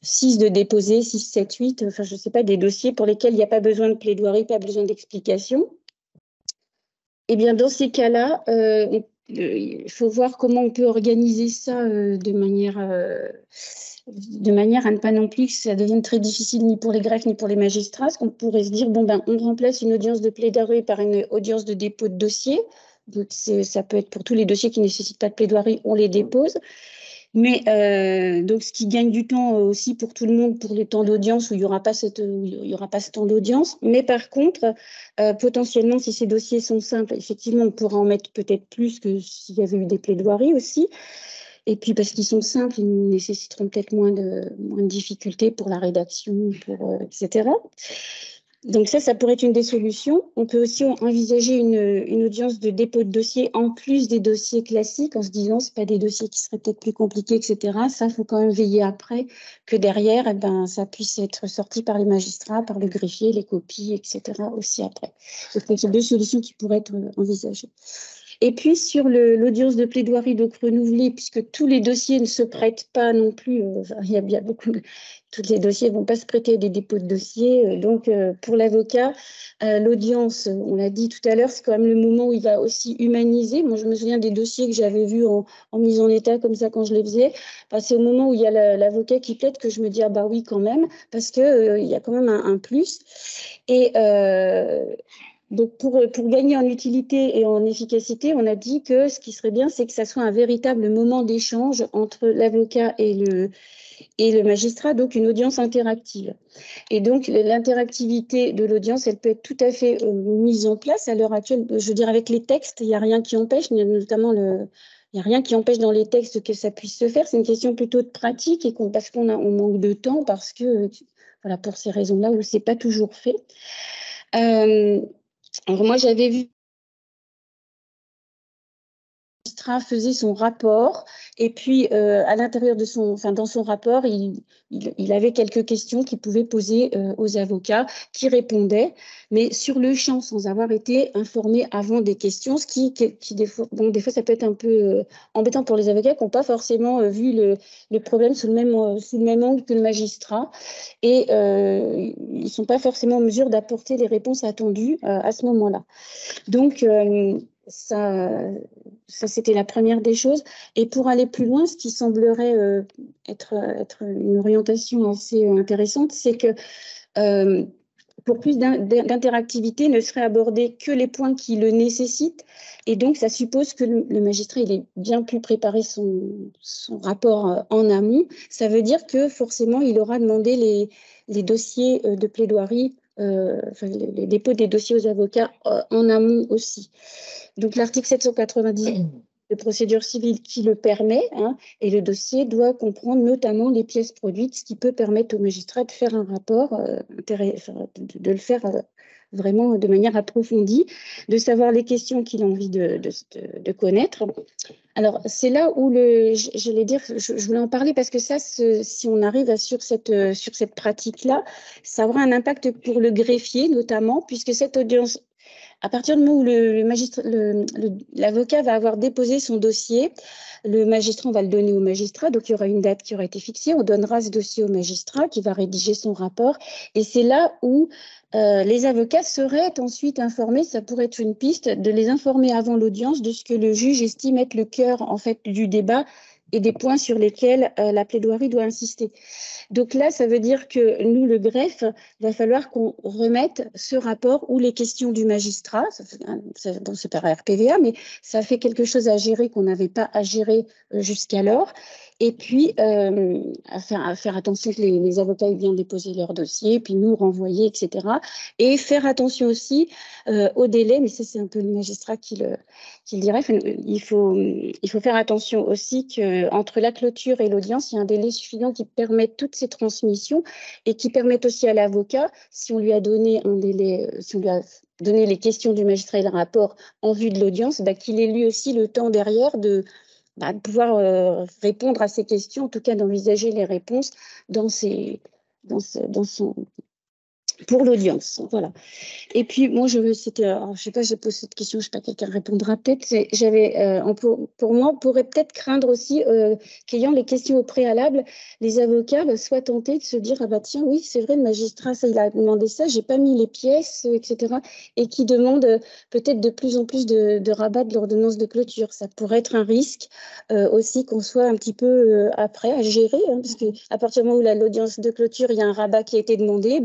6 de déposés, 6, 7, 8, enfin je ne sais pas, des dossiers pour lesquels il n'y a pas besoin de plaidoirie, pas besoin d'explication. Eh bien, dans ces cas-là, il faut voir comment on peut organiser ça de manière à ne pas non plus que ça devienne très difficile ni pour les greffes ni pour les magistrats. Parce qu'on pourrait se dire, on remplace une audience de plaidoirie par une audience de dépôt de dossier. Donc, ça peut être pour tous les dossiers qui ne nécessitent pas de plaidoirie, on les dépose. Mais donc, ce qui gagne du temps aussi pour tout le monde, pour les temps d'audience où il n'y aura pas ce temps d'audience. Mais par contre, potentiellement, si ces dossiers sont simples, effectivement, on pourra en mettre peut-être plus que s'il y avait eu des plaidoiries aussi. Et puis, parce qu'ils sont simples, ils nécessiteront peut-être moins de difficultés pour la rédaction, etc. Donc ça pourrait être une des solutions. On peut aussi envisager une audience de dépôt de dossier en plus des dossiers classiques, en se disant c'est pas des dossiers qui seraient peut-être plus compliqués, etc. Ça, il faut quand même veiller après que derrière, ça puisse être sorti par les magistrats, par le greffier, les copies, etc. aussi après. Donc c'est 2 solutions qui pourraient être envisagées. Et puis, sur l'audience de plaidoirie donc renouvelée, puisque tous les dossiers ne se prêtent pas non plus, il y a bien tous les dossiers ne vont pas se prêter à des dépôts de dossiers. Donc, pour l'avocat, l'audience, on l'a dit tout à l'heure, c'est quand même le moment où il va aussi humaniser. Moi, je me souviens des dossiers que j'avais vus en mise en état comme ça quand je les faisais. C'est au moment où il y a l'avocat qui plaide que je me dis, ah bah oui, quand même, parce qu'il y a quand même un plus. Et donc, pour gagner en utilité et en efficacité, on a dit que ce qui serait bien, c'est que ça soit un véritable moment d'échange entre l'avocat et le magistrat, donc une audience interactive. Et donc, l'interactivité de l'audience, elle peut être tout à fait mise en place à l'heure actuelle. Je veux dire, avec les textes, il n'y a rien qui empêche, notamment il n'y a rien qui empêche dans les textes que ça puisse se faire. C'est une question plutôt de pratique et parce qu'on manque de temps, parce que, voilà, pour ces raisons-là, où ce n'est pas toujours fait. Alors moi, j'avais vu faisait son rapport et puis à l'intérieur dans son rapport, il avait quelques questions qu'il pouvait poser aux avocats qui répondaient, mais sur le champ sans avoir été informé avant des questions, ce qui des fois ça peut être un peu embêtant pour les avocats qui n'ont pas forcément vu le problème sous le même angle que le magistrat et ils ne sont pas forcément en mesure d'apporter les réponses attendues à ce moment-là. Donc ça, c'était la première des choses. Et pour aller plus loin, ce qui semblerait être une orientation assez intéressante, c'est que pour plus d'interactivité, ne seraient abordés que les points qui le nécessitent. Et donc, ça suppose que le magistrat il ait bien pu préparer son rapport en amont. Ça veut dire que forcément, il aura demandé les dossiers de plaidoirie, les dépôts des dossiers aux avocats en amont aussi. Donc, l'article 790 de procédure civile qui le permet, et le dossier doit comprendre notamment les pièces produites, ce qui peut permettre au magistrat de faire un rapport, de le faire vraiment de manière approfondie, de savoir les questions qu'il a envie de connaître. Alors, c'est là où j'allais dire, je voulais en parler parce que ça, si on arrive sur cette pratique-là, ça aura un impact pour le greffier notamment, puisque cette audience, à partir du moment où l'avocat va avoir déposé son dossier, le magistrat, on va le donner au magistrat, donc il y aura une date qui aura été fixée, on donnera ce dossier au magistrat qui va rédiger son rapport, et c'est là où les avocats seraient ensuite informés, ça pourrait être une piste, de les informer avant l'audience de ce que le juge estime être le cœur en fait du débat et des points sur lesquels la plaidoirie doit insister. Donc là, ça veut dire que nous, le greffe, va falloir qu'on remette ce rapport ou les questions du magistrat. Bon, c'est par RPVA, mais ça fait quelque chose à gérer qu'on n'avait pas à gérer jusqu'alors. Et puis, à faire attention que les avocats aient bien déposé leur dossier, puis nous renvoyer, etc. Et faire attention aussi au délai, mais ça, c'est un peu le magistrat qui le dirait. Il faut faire attention aussi qu'entre la clôture et l'audience, il y a un délai suffisant qui permette toutes ces transmissions et qui permette aussi à l'avocat, si on lui a donné un délai, si on lui a donné les questions du magistrat et le rapport en vue de l'audience, qu'il ait lui aussi le temps derrière de pouvoir répondre à ces questions, en tout cas d'envisager les réponses pour l'audience. Voilà. Et puis, moi, je sais pas, je pose cette question, je sais pas, quelqu'un répondra peut-être. Pour moi, on pourrait peut-être craindre aussi qu'ayant les questions au préalable, les avocats soient tentés de se dire, ah bah tiens, oui, c'est vrai, le magistrat, ça, il a demandé ça, j'ai pas mis les pièces, etc. Et qui demandent peut-être de plus en plus de rabat de l'ordonnance de clôture. Ça pourrait être un risque aussi qu'on soit un petit peu après à gérer, hein, parce qu'à partir du moment où l'audience de clôture, il y a un rabat qui a été demandé,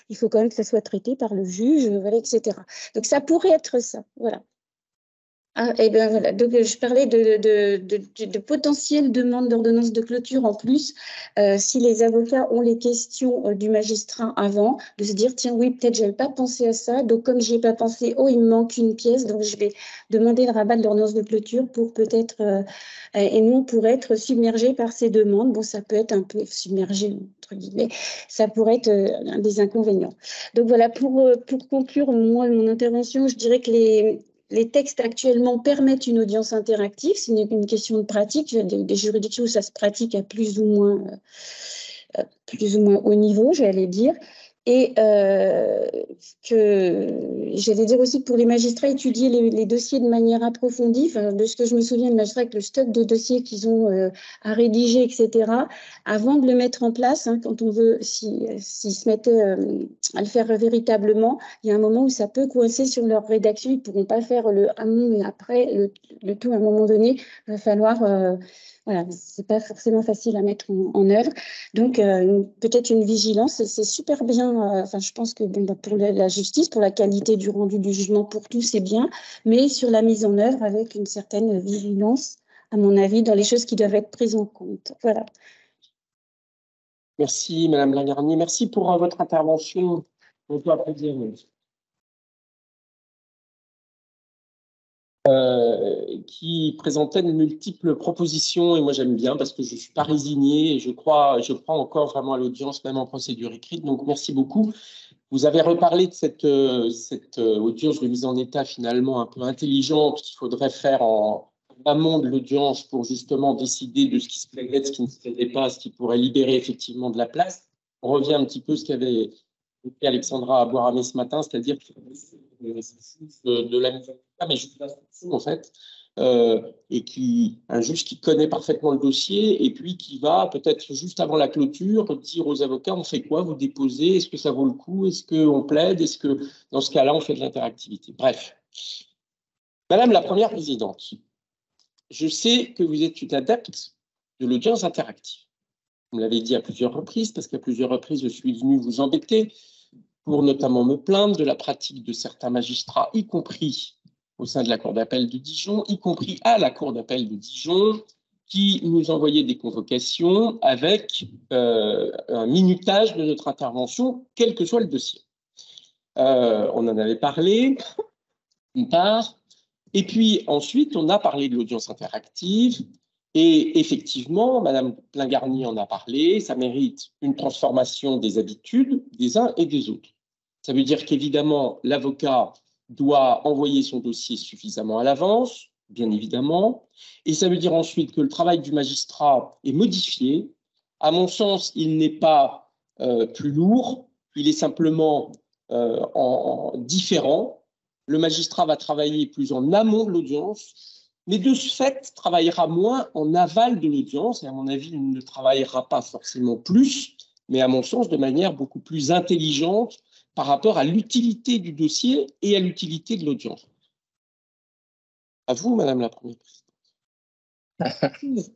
il faut quand même que ça soit traité par le juge, voilà, etc. Donc, ça pourrait être ça, voilà. Et bien voilà, donc je parlais de potentielles demandes d'ordonnance de clôture en plus, si les avocats ont les questions du magistrat avant, de se dire, tiens, oui, peut-être je n'avais pas pensé à ça, donc comme je n'y ai pas pensé, oh, il me manque une pièce, donc je vais demander le rabat de l'ordonnance de clôture pour peut-être, et nous, on pourrait être submergés par ces demandes. Bon, ça peut être un peu submergé, entre guillemets, ça pourrait être un des inconvénients. Donc voilà, pour conclure, moi, mon intervention, je dirais que les textes actuellement permettent une audience interactive, c'est une question de pratique. Il y a des juridictions où ça se pratique à plus ou moins haut niveau, j'allais dire. Et j'allais dire aussi que pour les magistrats, étudier les dossiers de manière approfondie, de ce que je me souviens, les magistrats avec le stock de dossiers qu'ils ont à rédiger, etc., avant de le mettre en place, hein, quand on veut, s'ils se mettaient à le faire véritablement, il y a un moment où ça peut coincer sur leur rédaction, ils ne pourront pas faire le amont et après, le tout à un moment donné, il va falloir... voilà, c'est pas forcément facile à mettre en œuvre. Donc, peut-être une vigilance, c'est super bien. Je pense que pour la justice, pour la qualité du rendu du jugement, pour tout, c'est bien. Mais sur la mise en œuvre, avec une certaine vigilance, à mon avis, dans les choses qui doivent être prises en compte. Voilà. Merci, Madame Lagarnier. Merci pour votre intervention. On peut applaudir. Qui présentait de multiples propositions, et moi j'aime bien parce que je ne suis pas résigné et je crois encore vraiment à l'audience, même en procédure écrite. Donc merci beaucoup. Vous avez reparlé de cette audience de mise en état finalement un peu intelligente qu'il faudrait faire en amont de l'audience pour justement décider de ce qui se plaidait, de ce qui ne se plaidait pas, ce qui pourrait libérer effectivement de la place. On revient un petit peu à ce qu'avait dit Alexandra Aboiramé ce matin, c'est-à-dire de la mise en état, mais juste en fait, et un juge qui connaît parfaitement le dossier et puis qui va peut-être juste avant la clôture dire aux avocats, on fait quoi, vous déposez, est-ce que ça vaut le coup, est-ce qu'on plaide, est-ce que dans ce cas-là on fait de l'interactivité. Bref. Madame la Première Présidente, je sais que vous êtes une adepte de l'audience interactive. Vous me l'avez dit à plusieurs reprises, parce qu'à plusieurs reprises je suis venu vous embêter pour notamment me plaindre de la pratique de certains magistrats, y compris au sein de la Cour d'appel de Dijon, y compris à la Cour d'appel de Dijon, qui nous envoyaient des convocations avec un minutage de notre intervention, quel que soit le dossier. On en avait parlé, d'une part, et puis ensuite, on a parlé de l'audience interactive, et effectivement, Madame Plain-Garnier en a parlé, ça mérite une transformation des habitudes des uns et des autres. Ça veut dire qu'évidemment, l'avocat doit envoyer son dossier suffisamment à l'avance, bien évidemment, et ça veut dire ensuite que le travail du magistrat est modifié. À mon sens, il n'est pas plus lourd, il est simplement différent. Le magistrat va travailler plus en amont de l'audience, mais de ce fait, travaillera moins en aval de l'audience, et à mon avis, il ne travaillera pas forcément plus, mais à mon sens, de manière beaucoup plus intelligente par rapport à l'utilité du dossier et à l'utilité de l'audience. À vous, Madame la Première Présidente.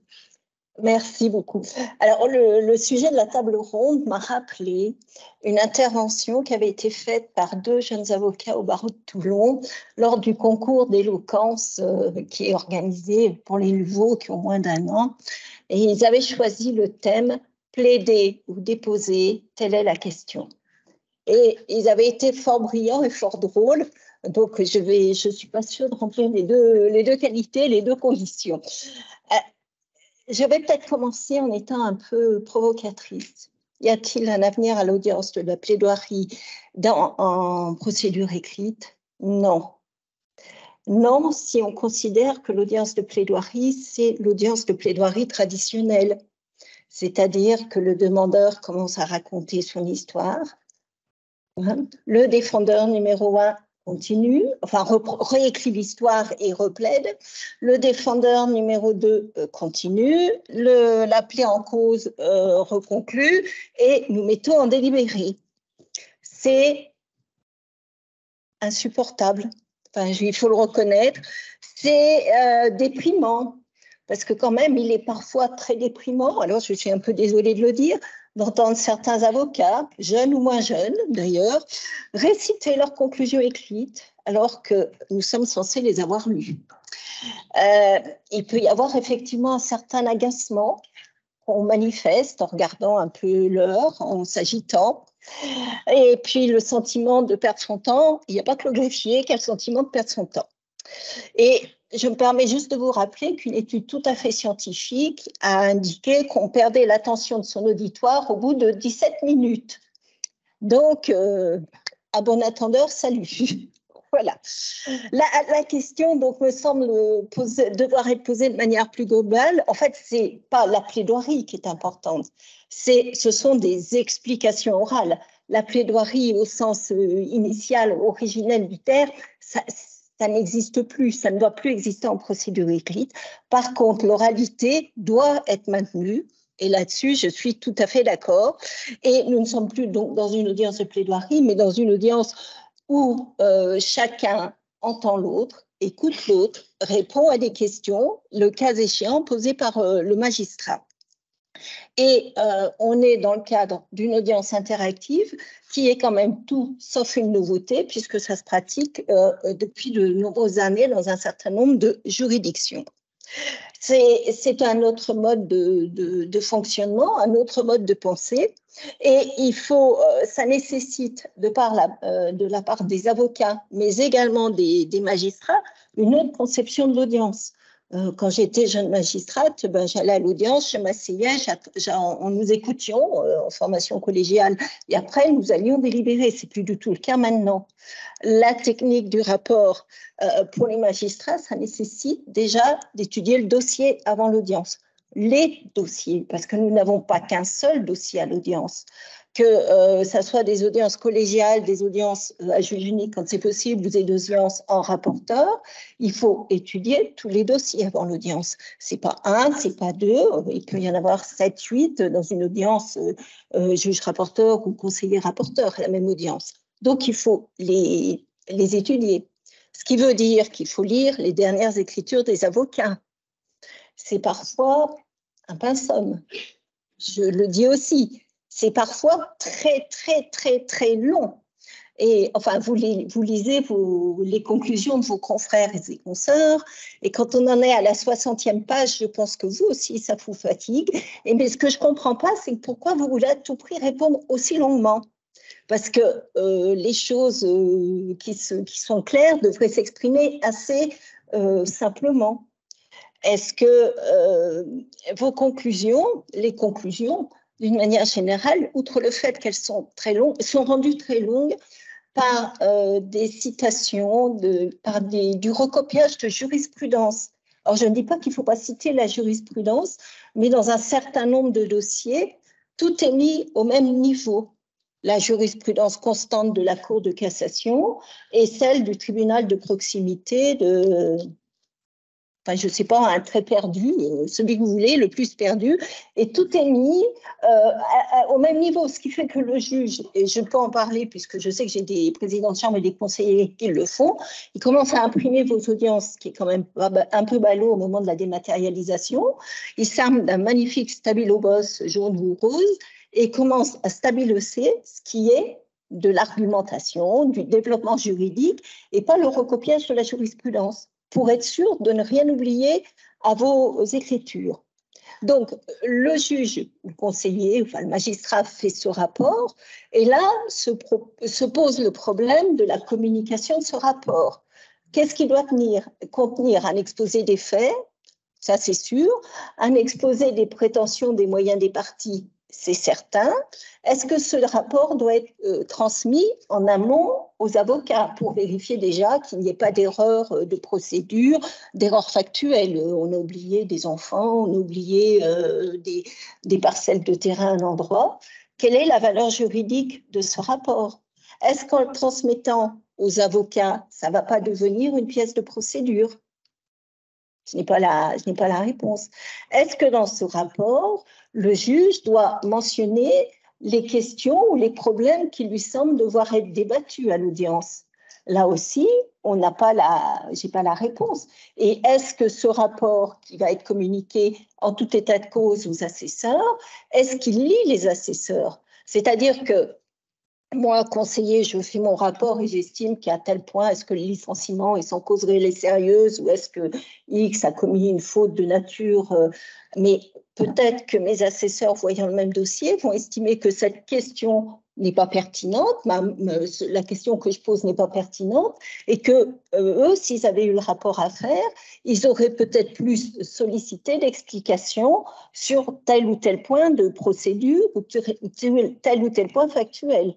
Merci beaucoup. Alors, le sujet de la table ronde m'a rappelé une intervention qui avait été faite par 2 jeunes avocats au barreau de Toulon lors du concours d'éloquence qui est organisé pour les nouveaux qui ont moins d'1 an. Et ils avaient choisi le thème « Plaider ou déposer, telle est la question ». Et ils avaient été fort brillants et fort drôles. Donc, je ne suis pas sûre de remplir les deux qualités, les 2 conditions. Je vais peut-être commencer en étant un peu provocatrice. Y a-t-il un avenir à l'audience de la plaidoirie en procédure écrite? Non. Non, si on considère que l'audience de plaidoirie, c'est l'audience de plaidoirie traditionnelle. C'est-à-dire que le demandeur commence à raconter son histoire. Le défendeur numéro 1 continue, enfin réécrit l'histoire et replaide. Le défendeur numéro 2 continue. L'appelé en cause reconclut et nous mettons en délibéré. C'est insupportable. Enfin, il faut le reconnaître. C'est déprimant. Parce que quand même, il est parfois très déprimant, alors je suis un peu désolée de le dire, d'entendre certains avocats, jeunes ou moins jeunes d'ailleurs, réciter leurs conclusions écrites alors que nous sommes censés les avoir lues. Il peut y avoir effectivement un certain agacement qu'on manifeste en regardant un peu l'heure, en s'agitant. Et puis le sentiment de perdre son temps, il n'y a pas que le greffier qui a le sentiment de perdre son temps. Et je me permets juste de vous rappeler qu'une étude tout à fait scientifique a indiqué qu'on perdait l'attention de son auditoire au bout de 17 minutes. Donc, à bon attendeur, salut. Voilà. La question donc, me semble devoir être posée de manière plus globale. En fait, ce n'est pas la plaidoirie qui est importante, ce sont des explications orales. La plaidoirie au sens initial, originel du terme, ça n'existe plus, ça ne doit plus exister en procédure écrite. Par contre, l'oralité doit être maintenue. Et là-dessus, je suis tout à fait d'accord. Et nous ne sommes plus donc dans une audience de plaidoirie, mais dans une audience où chacun entend l'autre, écoute l'autre, répond à des questions, le cas échéant, posées par le magistrat. Et on est dans le cadre d'une audience interactive qui est quand même tout sauf une nouveauté puisque ça se pratique depuis de nombreuses années dans un certain nombre de juridictions. C'est un autre mode de fonctionnement, un autre mode de pensée et ça nécessite de la part des avocats mais également des magistrats une autre conception de l'audience. Quand j'étais jeune magistrate, j'allais à l'audience, je m'asseyais, nous écoutions en formation collégiale et après nous allions délibérer. C'est plus du tout le cas maintenant. La technique du rapport pour les magistrats, ça nécessite déjà d'étudier le dossier avant l'audience. Les dossiers, parce que nous n'avons pas qu'un seul dossier à l'audience. Que ça soit des audiences collégiales, des audiences à juge unique quand c'est possible, ou des audiences en rapporteur, il faut étudier tous les dossiers avant l'audience. C'est pas 1, c'est pas 2, il peut y en avoir 7, 8 dans une audience juge-rapporteur ou conseiller-rapporteur à la même audience. Donc il faut les étudier. Ce qui veut dire qu'il faut lire les dernières écritures des avocats. C'est parfois un pinceau. Je le dis aussi. C'est parfois très, très, très, très long. Et enfin, vous lisez les conclusions de vos confrères et consoeurs, et quand on en est à la 60e page, je pense que vous aussi, ça vous fatigue. Mais ce que je ne comprends pas, c'est pourquoi vous voulez à tout prix répondre aussi longuement. Parce que les choses qui sont claires devraient s'exprimer assez simplement. Est-ce que vos conclusions, les conclusions, d'une manière générale, outre le fait qu'elles sont très longues, sont rendues très longues par des citations, du recopiage de jurisprudence. Alors, je ne dis pas qu'il ne faut pas citer la jurisprudence, mais dans un certain nombre de dossiers, tout est mis au même niveau. La jurisprudence constante de la Cour de cassation et celle du tribunal de proximité enfin, je ne sais pas, un très perdu, celui que vous voulez, le plus perdu, et tout est mis au même niveau, ce qui fait que le juge, et je peux en parler puisque je sais que j'ai des présidents de chambre et des conseillers qui le font, ils commencent à imprimer vos audiences, ce qui est quand même un peu ballot au moment de la dématérialisation. Ils s'arment d'un magnifique stabilo-boss jaune ou rose et commencent à stabiloser ce qui est de l'argumentation, du développement juridique, et pas le recopiage de la jurisprudence, pour être sûr de ne rien oublier à vos écritures. Donc, le juge, le conseiller, enfin le magistrat fait ce rapport, et là se pose le problème de la communication de ce rapport. Qu'est-ce qu'il doit contenir? Un exposé des faits, ça c'est sûr, un exposé des prétentions des moyens des parties, c'est certain. Est-ce que ce rapport doit être transmis en amont aux avocats pour vérifier déjà qu'il n'y ait pas d'erreur de procédure, d'erreur factuelle? On a oublié des enfants, on a oublié des parcelles de terrain à un endroit. Quelle est la valeur juridique de ce rapport? Est-ce qu'en le transmettant aux avocats, ça ne va pas devenir une pièce de procédure? Je n'ai pas la réponse. Est-ce que dans ce rapport, le juge doit mentionner les questions ou les problèmes qui lui semblent devoir être débattus à l'audience? Là aussi, j'ai pas la réponse. Et est-ce que ce rapport qui va être communiqué en tout état de cause aux assesseurs, est-ce qu'il lit les assesseurs? C'est-à-dire que moi, conseiller, je fais mon rapport et j'estime qu'à tel point, est-ce que le licenciement est sans cause réelle et sérieuse ou est-ce que X a commis une faute de nature? Mais peut-être que mes assesseurs, voyant le même dossier, vont estimer que cette question n'est pas pertinente, la question que je pose n'est pas pertinente, et que eux, s'ils avaient eu le rapport à faire, ils auraient peut-être plus sollicité d'explications sur tel ou tel point de procédure ou tel ou tel point factuel.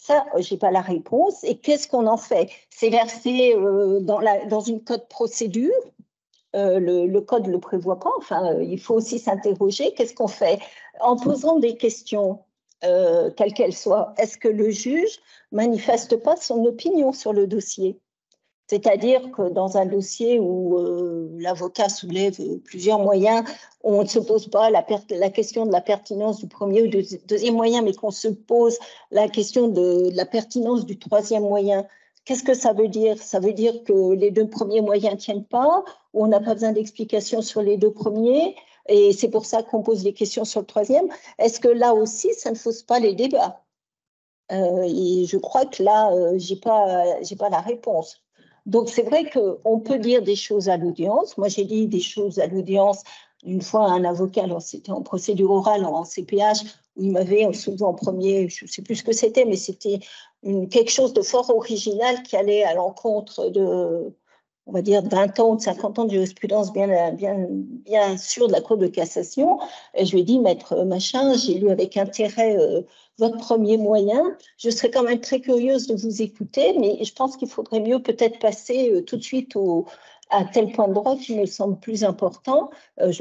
Ça, je n'ai pas la réponse. Et qu'est-ce qu'on en fait? C'est versé dans une code procédure. Le code ne le prévoit pas. Enfin, il faut aussi s'interroger. Qu'est-ce qu'on fait? En posant des questions, quelles qu'elles soient, est-ce que le juge manifeste pas son opinion sur le dossier? C'est-à-dire que dans un dossier où l'avocat soulève plusieurs moyens, on ne se pose pas la question de la pertinence du premier ou du deuxième moyen, mais qu'on se pose la question de la pertinence du troisième moyen. Qu'est-ce que ça veut dire? Ça veut dire que les deux premiers moyens ne tiennent pas, ou on n'a pas besoin d'explications sur les deux premiers, et c'est pour ça qu'on pose des questions sur le troisième. Est-ce que là aussi, ça ne fausse pas les débats? Et je crois que là, j'ai pas la réponse. Donc, c'est vrai qu'on peut dire des choses à l'audience. Moi, j'ai dit des choses à l'audience une fois à un avocat, alors c'était en procédure orale, en CPH, où il m'avait soulevé en premier, je ne sais plus ce que c'était, mais c'était quelque chose de fort original qui allait à l'encontre de, on va dire, 20 ans ou de 50 ans de jurisprudence bien sûre de la Cour de cassation. Et je lui ai dit, maître Machin, j'ai lu avec intérêt votre premier moyen. Je serais quand même très curieuse de vous écouter, mais je pense qu'il faudrait mieux peut-être passer tout de suite à tel point de droit qui me semble plus important.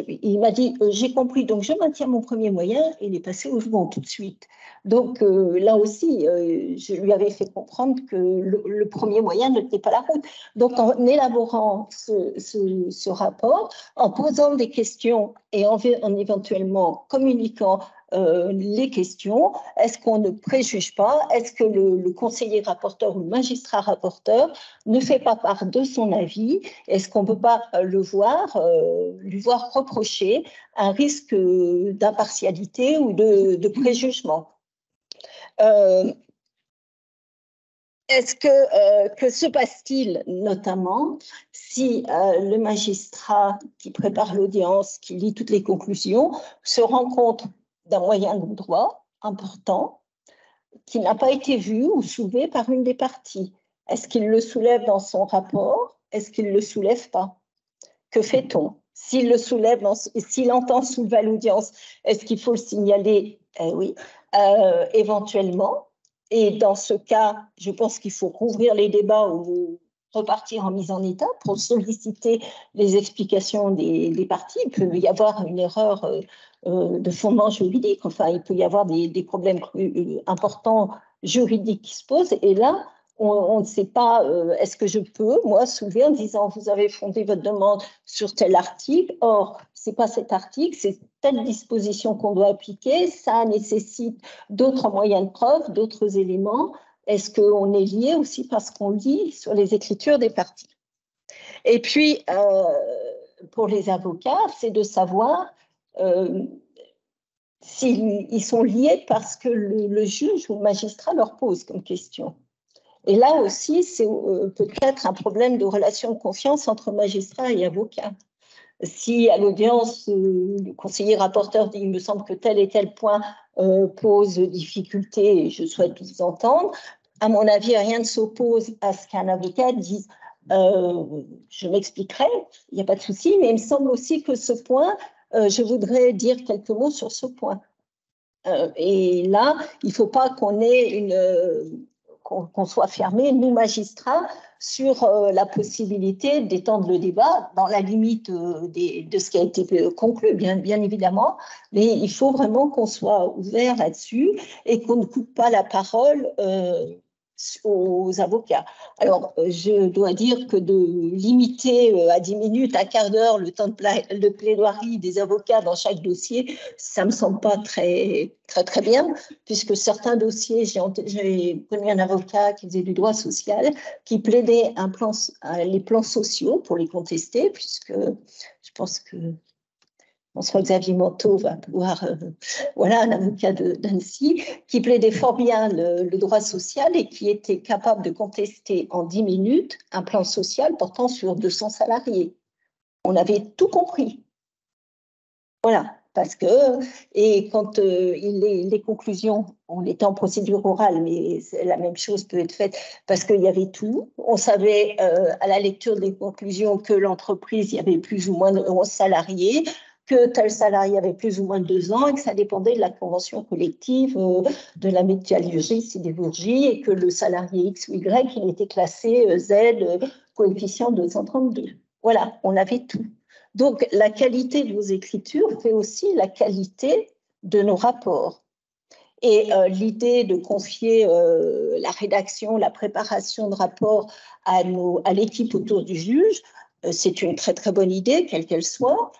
Il m'a dit, j'ai compris, donc je maintiens mon premier moyen, et il est passé au second tout de suite. Donc là aussi, je lui avais fait comprendre que le premier moyen ne tenait pas la route. Donc en élaborant ce rapport, en posant des questions et en éventuellement communiquant les questions, est-ce qu'on ne préjuge pas? Est-ce que le conseiller rapporteur ou le magistrat rapporteur ne fait pas part de son avis? Est-ce qu'on ne peut pas lui voir reprocher un risque d'impartialité ou de préjugement? Que se passe-t-il notamment si le magistrat qui prépare l'audience, qui lit toutes les conclusions, se rend compte d'un moyen de droit important qui n'a pas été vu ou soulevé par une des parties? Est-ce qu'il le soulève dans son rapport? Est-ce qu'il ne le soulève pas? Que fait-on? S'il le soulève, s'il entend soulever à l'audience, est-ce qu'il faut le signaler? Oui. Éventuellement, Et dans ce cas, je pense qu'il faut rouvrir les débats ou repartir en mise en état pour solliciter les explications des parties. Il peut y avoir une erreur de fondement juridique, enfin, il peut y avoir des problèmes importants juridiques qui se posent. Et là, on ne sait pas, est-ce que je peux, moi, soulever en disant, vous avez fondé votre demande sur tel article, or, ce n'est pas cet article, c'est telle disposition qu'on doit appliquer, ça nécessite d'autres moyens de preuve, d'autres éléments. Est-ce qu'on est lié aussi parce qu'on lit sur les écritures des parties? Et puis, pour les avocats, c'est de savoir s'ils sont liés parce que le juge ou le magistrat leur pose comme question. Et là aussi, c'est peut-être un problème de relation de confiance entre magistrat et avocat. Si à l'audience, le conseiller rapporteur dit « il me semble que tel et tel point pose difficulté et je souhaite vous entendre », à mon avis, rien ne s'oppose à ce qu'un avocat dise je m'expliquerai, il n'y a pas de souci, mais il me semble aussi que ce point, je voudrais dire quelques mots sur ce point. Et là, il ne faut pas qu'on ait qu'on soit fermé, nous magistrats, sur la possibilité d'étendre le débat dans la limite de ce qui a été conclu, bien évidemment, mais il faut vraiment qu'on soit ouvert là-dessus et qu'on ne coupe pas la parole aux avocats. Alors, je dois dire que de limiter à 10 minutes, un quart d'heure le temps de plaidoirie des avocats dans chaque dossier, ça ne me semble pas très bien, puisque certains dossiers, j'ai connu un avocat qui faisait du droit social, qui plaidait les plans sociaux pour les contester, puisque je pense que François Xavier Manteau va pouvoir, voilà, un avocat d'Annecy, qui plaidait fort bien le droit social et qui était capable de contester en 10 minutes un plan social portant sur 200 salariés. On avait tout compris. Voilà, parce que, et quand les conclusions, on était en procédure orale, mais la même chose peut être faite parce qu'il y avait tout. On savait à la lecture des conclusions que l'entreprise, il y avait plus ou moins de 11 salariés, que tel salarié avait plus ou moins de 2 ans et que ça dépendait de la convention collective, de la mutualité sidérurgie et que le salarié X ou Y, il était classé Z, coefficient 232. Voilà, on avait tout. Donc, la qualité de vos écritures fait aussi la qualité de nos rapports. Et l'idée de confier la rédaction, la préparation de rapports à l'équipe autour du juge, c'est une très, très bonne idée, quelle qu'elle soit.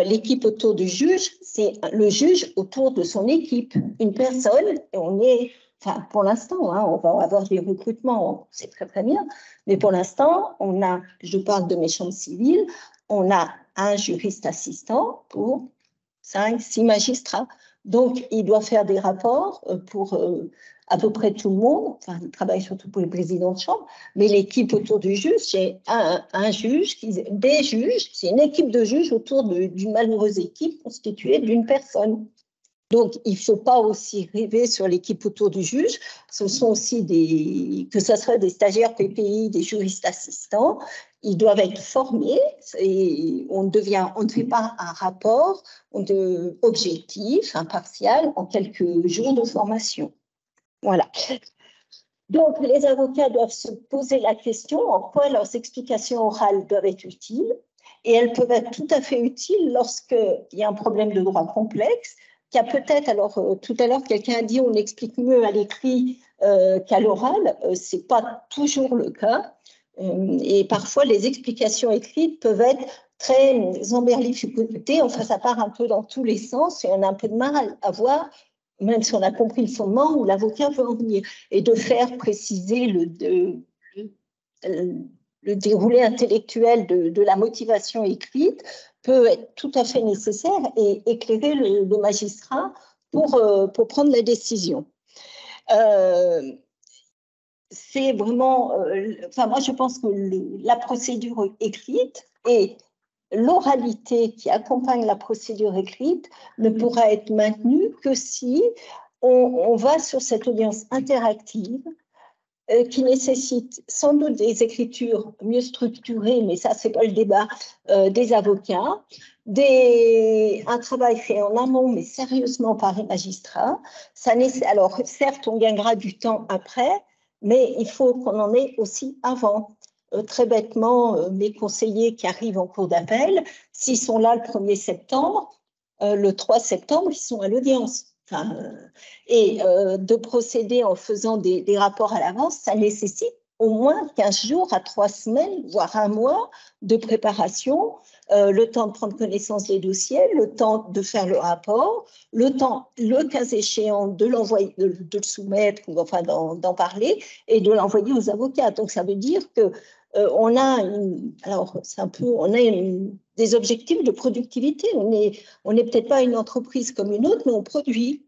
L'équipe autour du juge, c'est le juge autour de son équipe, une personne, et on est, enfin pour l'instant, hein, on va avoir des recrutements, c'est très très bien, mais pour l'instant, on a, je parle de mes chambres civiles, on a un juriste assistant pour 5-6 magistrats. Donc, il doit faire des rapports pour à peu près tout le monde. Enfin, il travaille surtout pour les présidents de chambre. Mais l'équipe autour du juge, c'est un juge, des juges, c'est une équipe de juges autour d'une malheureuse équipe constituée d'une personne. Donc, il ne faut pas aussi rêver sur l'équipe autour du juge. Ce sont aussi que ce soit des stagiaires PPI, des juristes assistants. Ils doivent être formés et on ne fait pas un rapport objectif, impartial, en quelques jours de formation. Voilà. Donc, les avocats doivent se poser la question en quoi leurs explications orales doivent être utiles. Et elles peuvent être tout à fait utiles lorsqu'il y a un problème de droit complexe, qu'il y a peut-être, alors tout à l'heure, quelqu'un a dit on explique mieux à l'écrit qu'à l'oral. Ce n'est pas toujours le cas. Et parfois, les explications écrites peuvent être très emberlificotées. Enfin, ça part un peu dans tous les sens et on a un peu de mal à voir, même si on a compris le fondement, où l'avocat veut en venir. Et de faire préciser le déroulé intellectuel de la motivation écrite peut être tout à fait nécessaire et éclairer le magistrat pour prendre la décision. C'est vraiment, enfin moi je pense que la procédure écrite et l'oralité qui accompagne la procédure écrite ne pourra être maintenue que si on va sur cette audience interactive qui nécessitent sans doute des écritures mieux structurées, mais ça, c'est pas le débat, des avocats, un travail fait en amont, mais sérieusement par les magistrats. Alors, certes, on gagnera du temps après, mais il faut qu'on en ait aussi avant. Très bêtement, mes conseillers qui arrivent en cour d'appel, s'ils sont là le 1er septembre, le 3 septembre, ils sont à l'audience. Enfin, de procéder en faisant des rapports à l'avance, ça nécessite au moins 15 jours à 3 semaines, voire un mois de préparation, le temps de prendre connaissance des dossiers, le temps de faire le rapport, le temps, le cas échéant, de l'envoyer, de le soumettre, ou enfin d'en parler, et de l'envoyer aux avocats. Donc ça veut dire que on a des objectifs de productivité. On n'est peut-être pas une entreprise comme une autre, mais on produit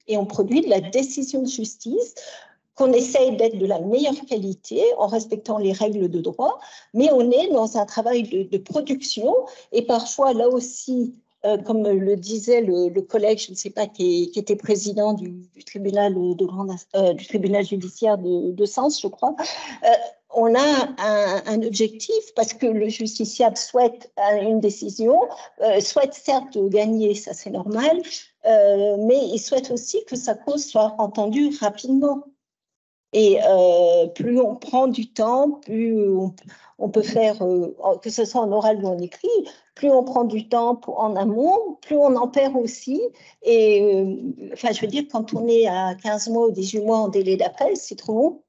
de la décision de justice qu'on essaye d'être de la meilleure qualité en respectant les règles de droit, mais on est dans un travail de production et parfois là aussi, comme le disait le collègue, je ne sais pas, qui était président du tribunal du tribunal judiciaire de Sens, je crois. On a un objectif parce que le justiciable souhaite une décision, souhaite certes gagner, ça c'est normal, mais il souhaite aussi que sa cause soit entendue rapidement. Et plus on prend du temps, plus on peut faire, que ce soit en oral ou en écrit, plus on prend du temps en amont, plus on en perd aussi. Et enfin, je veux dire, quand on est à 15 mois ou 18 mois en délai d'appel, c'est trop long.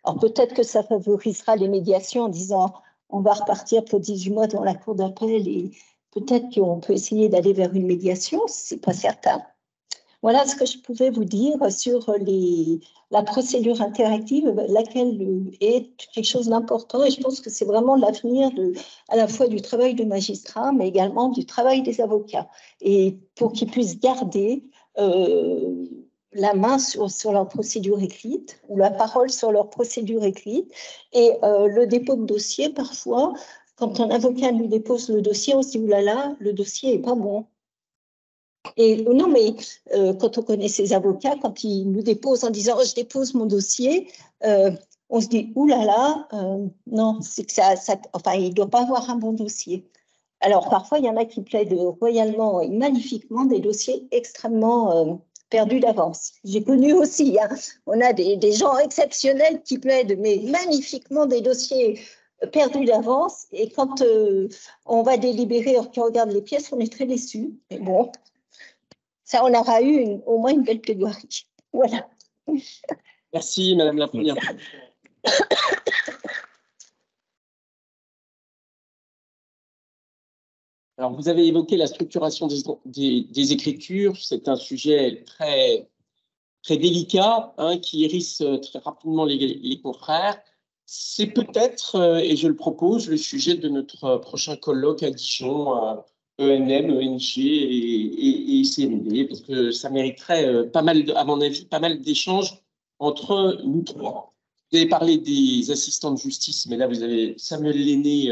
Alors peut-être que ça favorisera les médiations en disant on va repartir pour 18 mois dans la cour d'appel et peut-être qu'on peut essayer d'aller vers une médiation, c'est pas certain. Voilà ce que je pouvais vous dire sur la procédure interactive, laquelle est quelque chose d'important et je pense que c'est vraiment l'avenir à la fois du travail de magistrat, mais également du travail des avocats. Et pour qu'ils puissent garder la main sur leur procédure écrite ou la parole sur leur procédure écrite et le dépôt de dossier, parfois, quand un avocat lui dépose le dossier, on se dit « oulala, le dossier n'est pas bon ». Et non, mais quand on connaît ces avocats, quand ils nous déposent en disant oh, « je dépose mon dossier », on se dit « oulala, non, c'est que enfin, il ne doit pas avoir un bon dossier ». Alors, parfois, il y en a qui plaident royalement et magnifiquement des dossiers extrêmement perdus d'avance. J'ai connu aussi, hein, on a des gens exceptionnels qui plaident, mais magnifiquement des dossiers perdus d'avance. Et quand on va délibérer, or qu'on regarde les pièces, on est très déçus. Mais bon, ça, on aura eu au moins une belle plaidoirie. Voilà. Merci, Madame la Première. Alors, vous avez évoqué la structuration des écritures. C'est un sujet très, très délicat, hein, qui hérisse très rapidement les confrères. C'est peut-être, et je le propose, le sujet de notre prochain colloque à Dijon, ENM, ENG et CND, parce que ça mériterait pas mal, à mon avis, pas mal d'échanges entre nous trois. Vous avez parlé des assistants de justice, mais là, vous avez Samuel Lenné,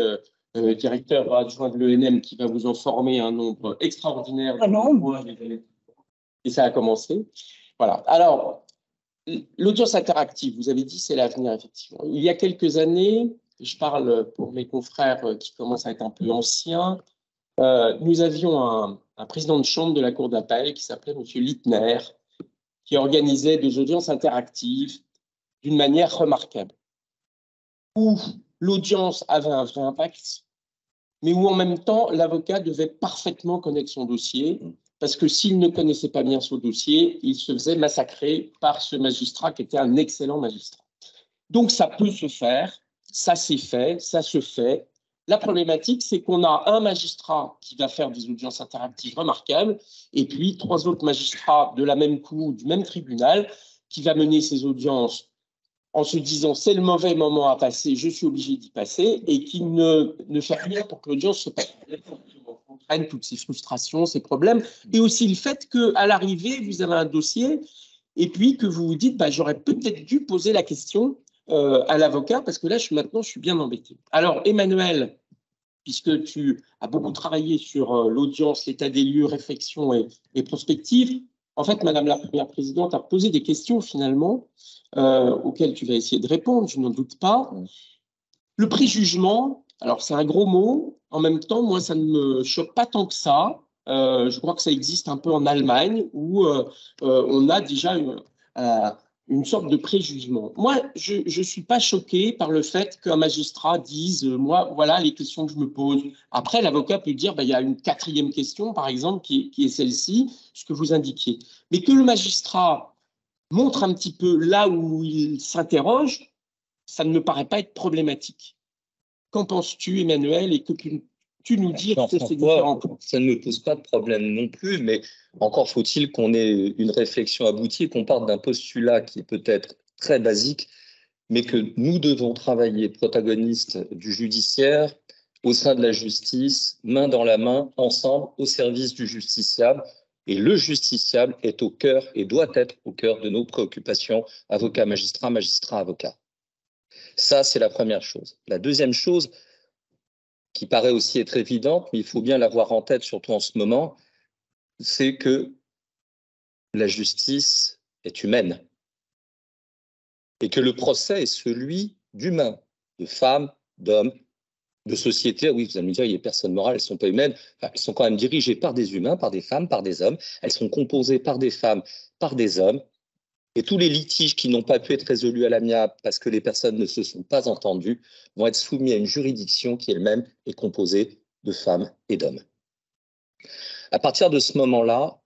directeur adjoint de l'ENM, qui va vous en former un nombre extraordinaire. Et ça a commencé. Voilà. Alors, l'audience interactive, vous avez dit, c'est l'avenir, effectivement. Il y a quelques années, je parle pour mes confrères qui commencent à être un peu anciens, nous avions un président de chambre de la cour d'appel qui s'appelait M. Littner, qui organisait des audiences interactives d'une manière remarquable, où l'audience avait un vrai impact, mais où en même temps, l'avocat devait parfaitement connaître son dossier, parce que s'il ne connaissait pas bien son dossier, il se faisait massacrer par ce magistrat qui était un excellent magistrat. Donc ça peut se faire, ça s'est fait, ça se fait. La problématique, c'est qu'on a un magistrat qui va faire des audiences interactives remarquables, et puis 3 autres magistrats de la même cour, du même tribunal, qui va mener ces audiences en se disant c'est le mauvais moment à passer, je suis obligé d'y passer, et qui ne fait rien pour que l'audience se passe. On comprenne toutes ces frustrations, ces problèmes, et aussi le fait qu'à l'arrivée, vous avez un dossier, et puis que vous vous dites bah, j'aurais peut-être dû poser la question à l'avocat, parce que là, maintenant, je suis bien embêté. Alors, Emmanuel, puisque tu as beaucoup travaillé sur l'audience, l'état des lieux, réflexion et prospective, En fait, Madame la Première Présidente a posé des questions finalement auxquelles tu vas essayer de répondre, je n'en doute pas. Le préjugement, alors c'est un gros mot, en même temps, moi, ça ne me choque pas tant que ça. Je crois que ça existe un peu en Allemagne où on a déjà une sorte de préjugement. Moi, je ne suis pas choqué par le fait qu'un magistrat dise moi, voilà les questions que je me pose. Après, l'avocat peut dire il y a une quatrième question, par exemple, qui est celle-ci, ce que vous indiquiez. Mais que le magistrat montre un petit peu là où il s'interroge, ça ne me paraît pas être problématique. Qu'en penses-tu, Emmanuel, et que tu nous dis sur ces différents points? Ça ne me pose pas de problème non plus, mais encore faut-il qu'on ait une réflexion aboutie et qu'on parte d'un postulat qui est peut-être très basique, mais que nous devons travailler protagonistes du judiciaire au sein de la justice, main dans la main, ensemble, au service du justiciable. Et le justiciable est au cœur et doit être au cœur de nos préoccupations, avocats, magistrats, magistrats, avocats. Ça, c'est la première chose. La deuxième chose, qui paraît aussi être évidente, mais il faut bien l'avoir en tête, surtout en ce moment, c'est que la justice est humaine et que le procès est celui d'humains, de femmes, d'hommes, de sociétés. Oui, vous allez me dire, il y a personnes morales, elles ne sont pas humaines. Enfin, elles sont quand même dirigées par des humains, par des femmes, par des hommes. Elles sont composées par des femmes, par des hommes. Et tous les litiges qui n'ont pas pu être résolus à l'amiable parce que les personnes ne se sont pas entendues vont être soumis à une juridiction qui elle-même est composée de femmes et d'hommes. À partir de ce moment-là,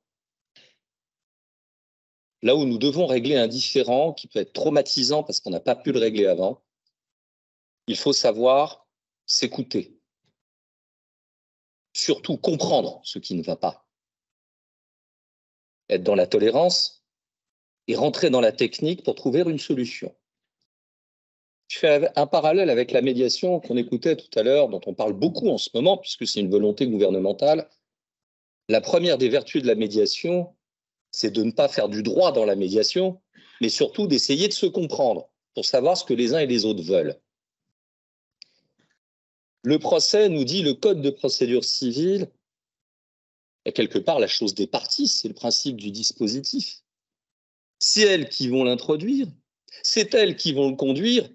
là où nous devons régler un différend qui peut être traumatisant parce qu'on n'a pas pu le régler avant, il faut savoir s'écouter. Surtout comprendre ce qui ne va pas. Être dans la tolérance et rentrer dans la technique pour trouver une solution. Je fais un parallèle avec la médiation qu'on écoutait tout à l'heure, dont on parle beaucoup en ce moment, puisque c'est une volonté gouvernementale. La première des vertus de la médiation, c'est de ne pas faire du droit dans la médiation, mais surtout d'essayer de se comprendre pour savoir ce que les uns et les autres veulent. Le procès, nous dit le Code de procédure civile, est quelque part la chose des parties, c'est le principe du dispositif. C'est elles qui vont l'introduire, c'est elles qui vont le conduire,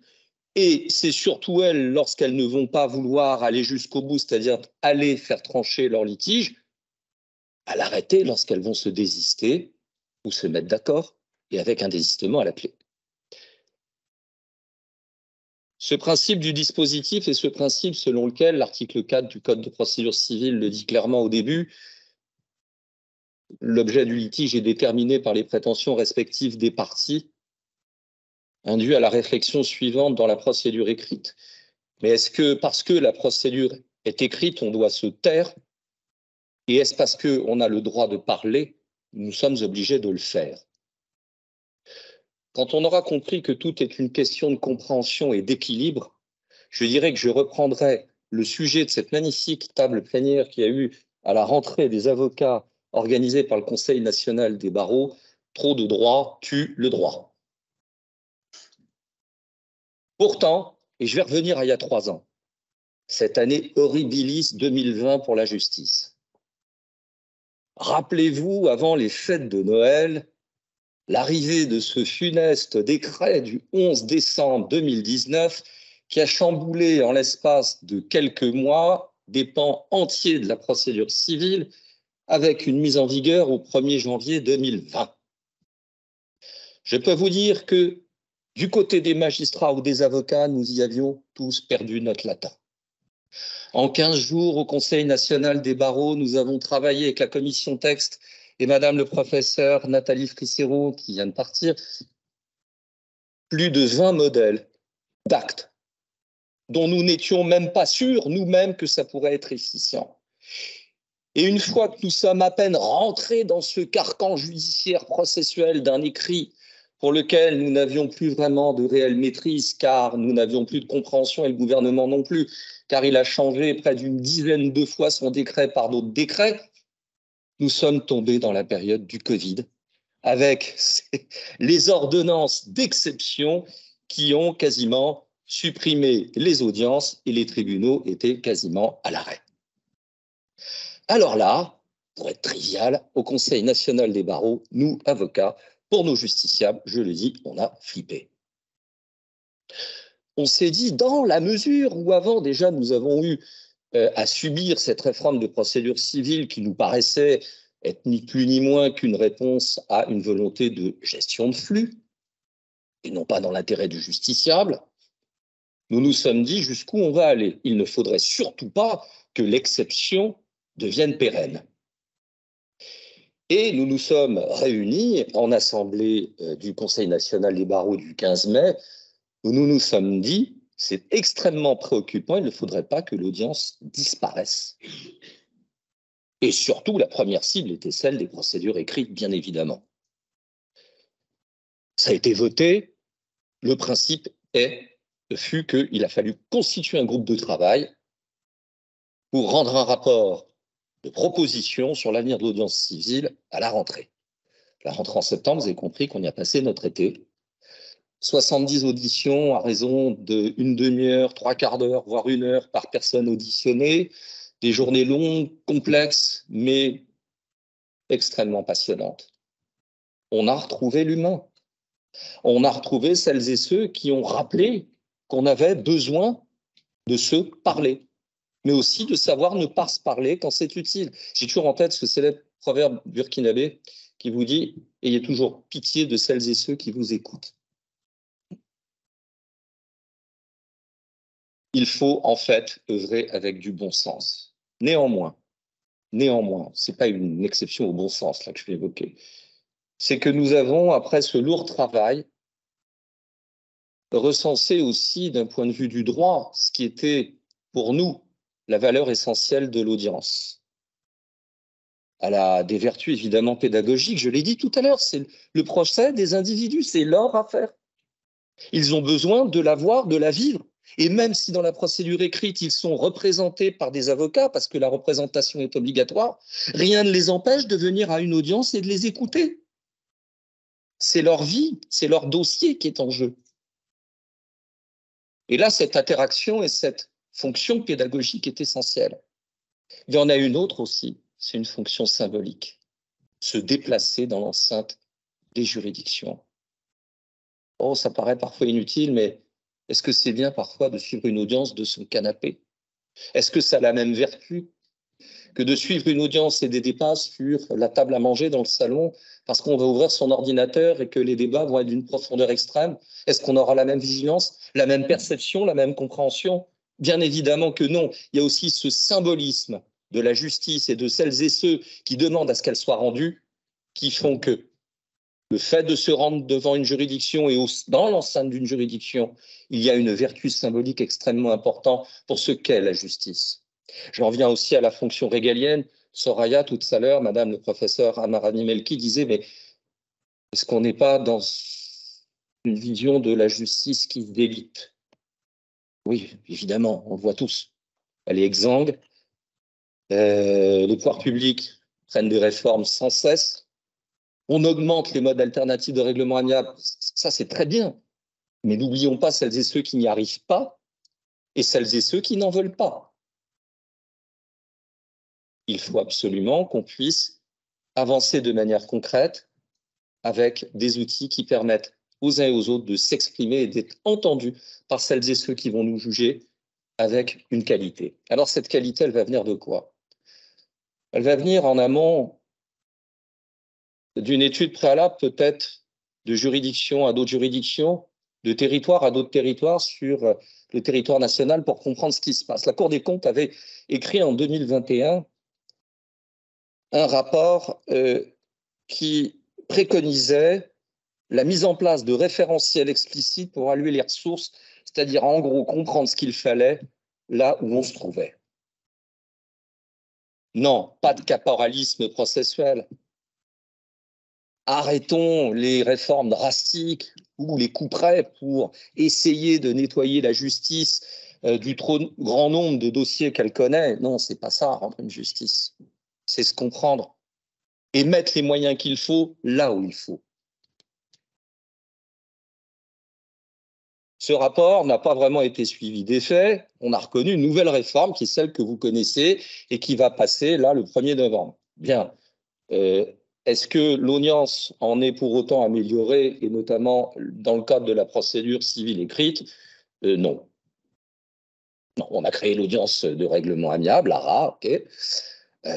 et c'est surtout elles, lorsqu'elles ne vont pas vouloir aller jusqu'au bout, c'est-à-dire aller faire trancher leur litige, à l'arrêter lorsqu'elles vont se désister ou se mettre d'accord, et avec un désistement à la clé. Ce principe du dispositif est ce principe selon lequel l'article 4 du Code de procédure civile le dit clairement au début, l'objet du litige est déterminé par les prétentions respectives des parties, induit à la réflexion suivante dans la procédure écrite. Mais est-ce que parce que la procédure est écrite, on doit se taire? Et est-ce parce qu'on a le droit de parler, nous sommes obligés de le faire? Quand on aura compris que tout est une question de compréhension et d'équilibre, je dirais que je reprendrai le sujet de cette magnifique table plénière qu'il y a eu à la rentrée des avocats organisée par le Conseil national des barreaux. Trop de droit tue le droit. Pourtant, et je vais revenir à il y a 3 ans, cette année horribilis 2020 pour la justice. Rappelez-vous, avant les fêtes de Noël, l'arrivée de ce funeste décret du 11 décembre 2019 qui a chamboulé en l'espace de quelques mois des pans entiers de la procédure civile avec une mise en vigueur au 1er janvier 2020. Je peux vous dire que du côté des magistrats ou des avocats, nous y avions tous perdu notre latin. En 15 jours, au Conseil national des barreaux, nous avons travaillé avec la commission texte et Madame le professeur Nathalie Fricero, qui vient de partir, plus de 20 modèles d'actes dont nous n'étions même pas sûrs nous-mêmes que ça pourrait être efficient. Et une fois que nous sommes à peine rentrés dans ce carcan judiciaire processuel d'un écrit pour lequel nous n'avions plus vraiment de réelle maîtrise, car nous n'avions plus de compréhension et le gouvernement non plus, car il a changé près d'une dizaine de fois son décret par d'autres décrets, nous sommes tombés dans la période du Covid, avec les ordonnances d'exception qui ont quasiment supprimé les audiences et les tribunaux étaient quasiment à l'arrêt. Alors là, pour être trivial, au Conseil national des barreaux, nous, avocats, pour nos justiciables, je le dis, on a flippé. On s'est dit, dans la mesure où avant déjà nous avons eu à subir cette réforme de procédure civile qui nous paraissait être ni plus ni moins qu'une réponse à une volonté de gestion de flux, et non pas dans l'intérêt du justiciable, nous nous sommes dit jusqu'où on va aller. Il ne faudrait surtout pas que l'exception devienne pérenne. Et nous nous sommes réunis en assemblée du Conseil national des barreaux du 15 mai, où nous nous sommes dit, c'est extrêmement préoccupant, il ne faudrait pas que l'audience disparaisse. Et surtout, la première cible était celle des procédures écrites, bien évidemment. Ça a été voté. Le principe fut qu'il a fallu constituer un groupe de travail pour rendre un rapport de proposition sur l'avenir de l'audience civile à la rentrée. La rentrée en septembre, vous avez compris qu'on y a passé notre été. 70 auditions à raison d'une demi-heure, 3/4 d'heure, voire 1 heure par personne auditionnée. Des journées longues, complexes, mais extrêmement passionnantes. On a retrouvé l'humain. On a retrouvé celles et ceux qui ont rappelé qu'on avait besoin de se parler, mais aussi de savoir ne pas se parler quand c'est utile. J'ai toujours en tête ce célèbre proverbe burkinabé qui vous dit « Ayez toujours pitié de celles et ceux qui vous écoutent ». Il faut en fait œuvrer avec du bon sens. Néanmoins, ce n'est pas une exception au bon sens là, que je vais évoquer, c'est que nous avons, après ce lourd travail, recensé aussi d'un point de vue du droit ce qui était pour nous la valeur essentielle de l'audience. Elle a des vertus évidemment pédagogiques, je l'ai dit tout à l'heure, c'est le procès des individus, c'est leur affaire. Ils ont besoin de la voir, de la vivre. Et même si dans la procédure écrite, ils sont représentés par des avocats, parce que la représentation est obligatoire, rien ne les empêche de venir à une audience et de les écouter. C'est leur vie, c'est leur dossier qui est en jeu. Et là, cette interaction et cette fonction pédagogique est essentielle. Il y en a une autre aussi, c'est une fonction symbolique. Se déplacer dans l'enceinte des juridictions. Oh, ça paraît parfois inutile, mais est-ce que c'est bien parfois de suivre une audience de son canapé? Est-ce que ça a la même vertu que de suivre une audience et des débats sur la table à manger dans le salon parce qu'on va ouvrir son ordinateur et que les débats vont être d'une profondeur extrême? Est-ce qu'on aura la même vigilance, la même perception, la même compréhension? Bien évidemment que non. Il y a aussi ce symbolisme de la justice et de celles et ceux qui demandent à ce qu'elle soit rendue qui font que le fait de se rendre devant une juridiction et dans l'enceinte d'une juridiction, il y a une vertu symbolique extrêmement importante pour ce qu'est la justice. J'en viens aussi à la fonction régalienne. Soraya, tout à l'heure, Madame le professeur Amarani Melki disait, mais est-ce qu'on n'est pas dans une vision de la justice qui se délite? Oui, évidemment, on le voit tous. Elle est exsangue. Les pouvoirs publics prennent des réformes sans cesse. On augmente les modes alternatifs de règlement amiable, ça c'est très bien. Mais n'oublions pas celles et ceux qui n'y arrivent pas et celles et ceux qui n'en veulent pas. Il faut absolument qu'on puisse avancer de manière concrète avec des outils qui permettent aux uns et aux autres de s'exprimer et d'être entendus par celles et ceux qui vont nous juger avec une qualité. Alors cette qualité, elle va venir de quoi? Elle va venir en amont d'une étude préalable peut-être de juridiction à d'autres juridictions, de territoire à d'autres territoires sur le territoire national pour comprendre ce qui se passe. La Cour des comptes avait écrit en 2021 un rapport qui préconisait la mise en place de référentiels explicites pour allouer les ressources, c'est-à-dire en gros comprendre ce qu'il fallait là où on se trouvait. Non, pas de caporalisme processuel. Arrêtons les réformes drastiques ou les couperets pour essayer de nettoyer la justice du trop grand nombre de dossiers qu'elle connaît. Non, c'est pas ça, rendre une justice. C'est se comprendre et mettre les moyens qu'il faut là où il faut. Ce rapport n'a pas vraiment été suivi des faits. On a reconnu une nouvelle réforme qui est celle que vous connaissez et qui va passer là le 1er novembre. Bien. Est-ce que l'audience en est pour autant améliorée, et notamment dans le cadre de la procédure civile écrite? Non. Non, on a créé l'audience de règlement amiable, ARA, ok,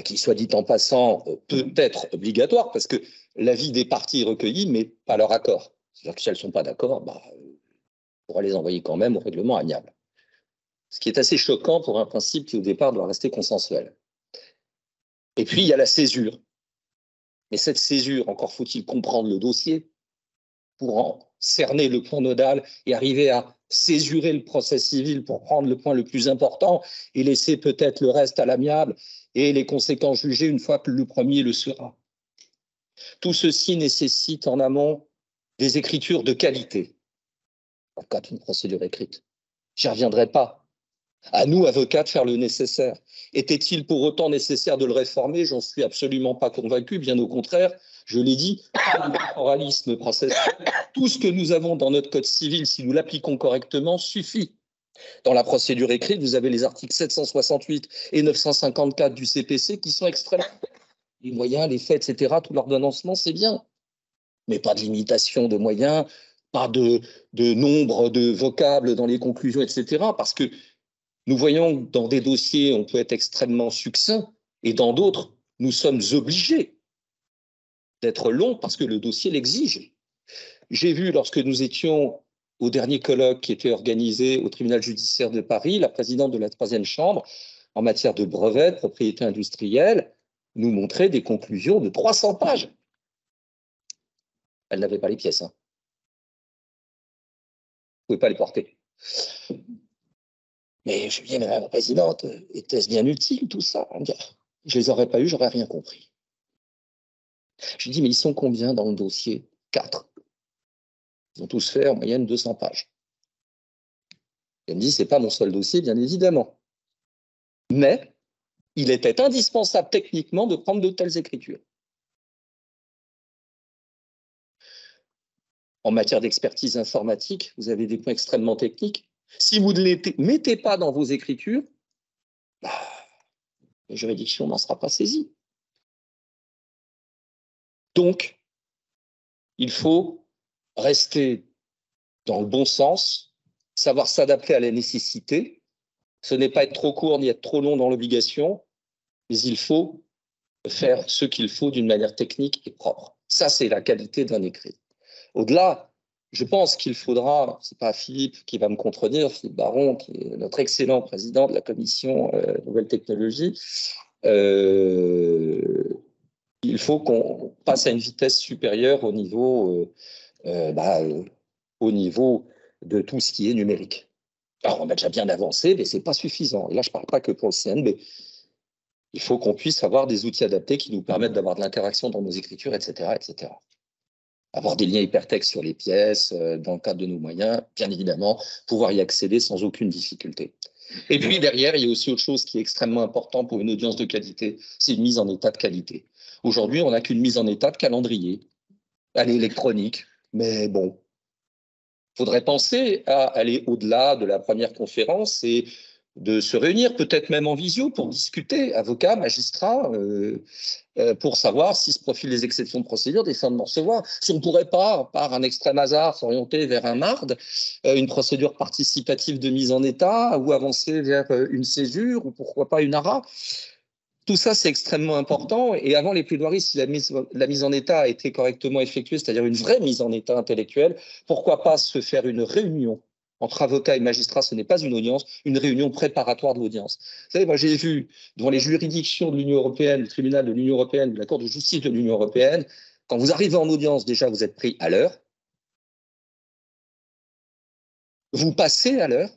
qui, soit dit en passant, peut être obligatoire, parce que l'avis des parties est recueilli, mais pas leur accord. C'est-à-dire que si elles ne sont pas d'accord, on pourra les envoyer quand même au règlement amiable. Ce qui est assez choquant pour un principe qui, au départ, doit rester consensuel. Et puis, il y a la césure. Mais cette césure, encore faut-il comprendre le dossier pour en cerner le point nodal et arriver à césurer le procès civil pour prendre le point le plus important et laisser peut-être le reste à l'amiable et les conséquences jugées une fois que le premier le sera. Tout ceci nécessite en amont des écritures de qualité, en cas d'une procédure écrite. J'y reviendrai pas. À nous, avocats, de faire le nécessaire. Était-il pour autant nécessaire de le réformer? J'en suis absolument pas convaincu, bien au contraire. Je l'ai dit, le moralisme processuel, tout ce que nous avons dans notre code civil, si nous l'appliquons correctement, suffit. Dans la procédure écrite, vous avez les articles 768 et 954 du CPC qui sont extrêmement... Les moyens, les faits, etc., tout l'ordonnancement, c'est bien. Mais pas de limitation de moyens, pas de nombre de vocables dans les conclusions, etc., parce que nous voyons que dans des dossiers, on peut être extrêmement succinct, et dans d'autres, nous sommes obligés d'être longs parce que le dossier l'exige. J'ai vu, lorsque nous étions au dernier colloque qui était organisé au tribunal judiciaire de Paris, la présidente de la 3e chambre, en matière de brevets, de propriété industrielle, nous montrer des conclusions de 300 pages. Elle n'avait pas les pièces. Hein. Vous ne pouvez pas les porter. Mais je lui dis, Madame la Présidente, était-ce bien utile tout ça? Je ne les aurais pas eus, j'aurais rien compris. Je lui dis, mais ils sont combien dans le dossier? 4. Ils ont tous fait en moyenne 200 pages. Elle me dit, ce n'est pas mon seul dossier, bien évidemment. Mais il était indispensable techniquement de prendre de telles écritures. En matière d'expertise informatique, vous avez des points extrêmement techniques. Si vous ne les mettez pas dans vos écritures, la juridiction n'en sera pas saisie. Donc, il faut rester dans le bon sens, savoir s'adapter à la nécessité. Ce n'est pas être trop court ni être trop long dans l'obligation, mais il faut faire ce qu'il faut d'une manière technique et propre. Ça, c'est la qualité d'un écrit. Au-delà, je pense qu'il faudra, ce n'est pas Philippe qui va me contredire, Philippe Baron, qui est notre excellent président de la commission Nouvelles Technologies, il faut qu'on passe à une vitesse supérieure au niveau de tout ce qui est numérique. Alors, on a déjà bien avancé, mais ce n'est pas suffisant. Et là, je ne parle pas que pour le CNB. Il faut qu'on puisse avoir des outils adaptés qui nous permettent d'avoir de l'interaction dans nos écritures, etc., etc. Avoir des liens hypertextes sur les pièces, dans le cadre de nos moyens, bien évidemment, pouvoir y accéder sans aucune difficulté. Et puis derrière, il y a aussi autre chose qui est extrêmement important pour une audience de qualité, c'est une mise en état de qualité. Aujourd'hui, on n'a qu'une mise en état de calendrier, à l'électronique, mais bon, il faudrait penser à aller au-delà de la première conférence et de se réunir, peut-être même en visio, pour discuter, avocats, magistrats, pour savoir si se profilent des exceptions de procédure, des fins de non-recevoir. Si on ne pourrait pas, par un extrême hasard, s'orienter vers un MARD, une procédure participative de mise en état, ou avancer vers une césure, ou pourquoi pas une ARA. Tout ça, c'est extrêmement important. Et avant les plaidoiries, si la mise en état a été correctement effectuée, c'est-à-dire une vraie mise en état intellectuelle, pourquoi pas se faire une réunion entre avocats et magistrats? Ce n'est pas une audience, une réunion préparatoire de l'audience. Vous savez, moi j'ai vu devant les juridictions de l'Union européenne, le tribunal de l'Union européenne, la Cour de justice de l'Union européenne, quand vous arrivez en audience, déjà vous êtes pris à l'heure, vous passez à l'heure,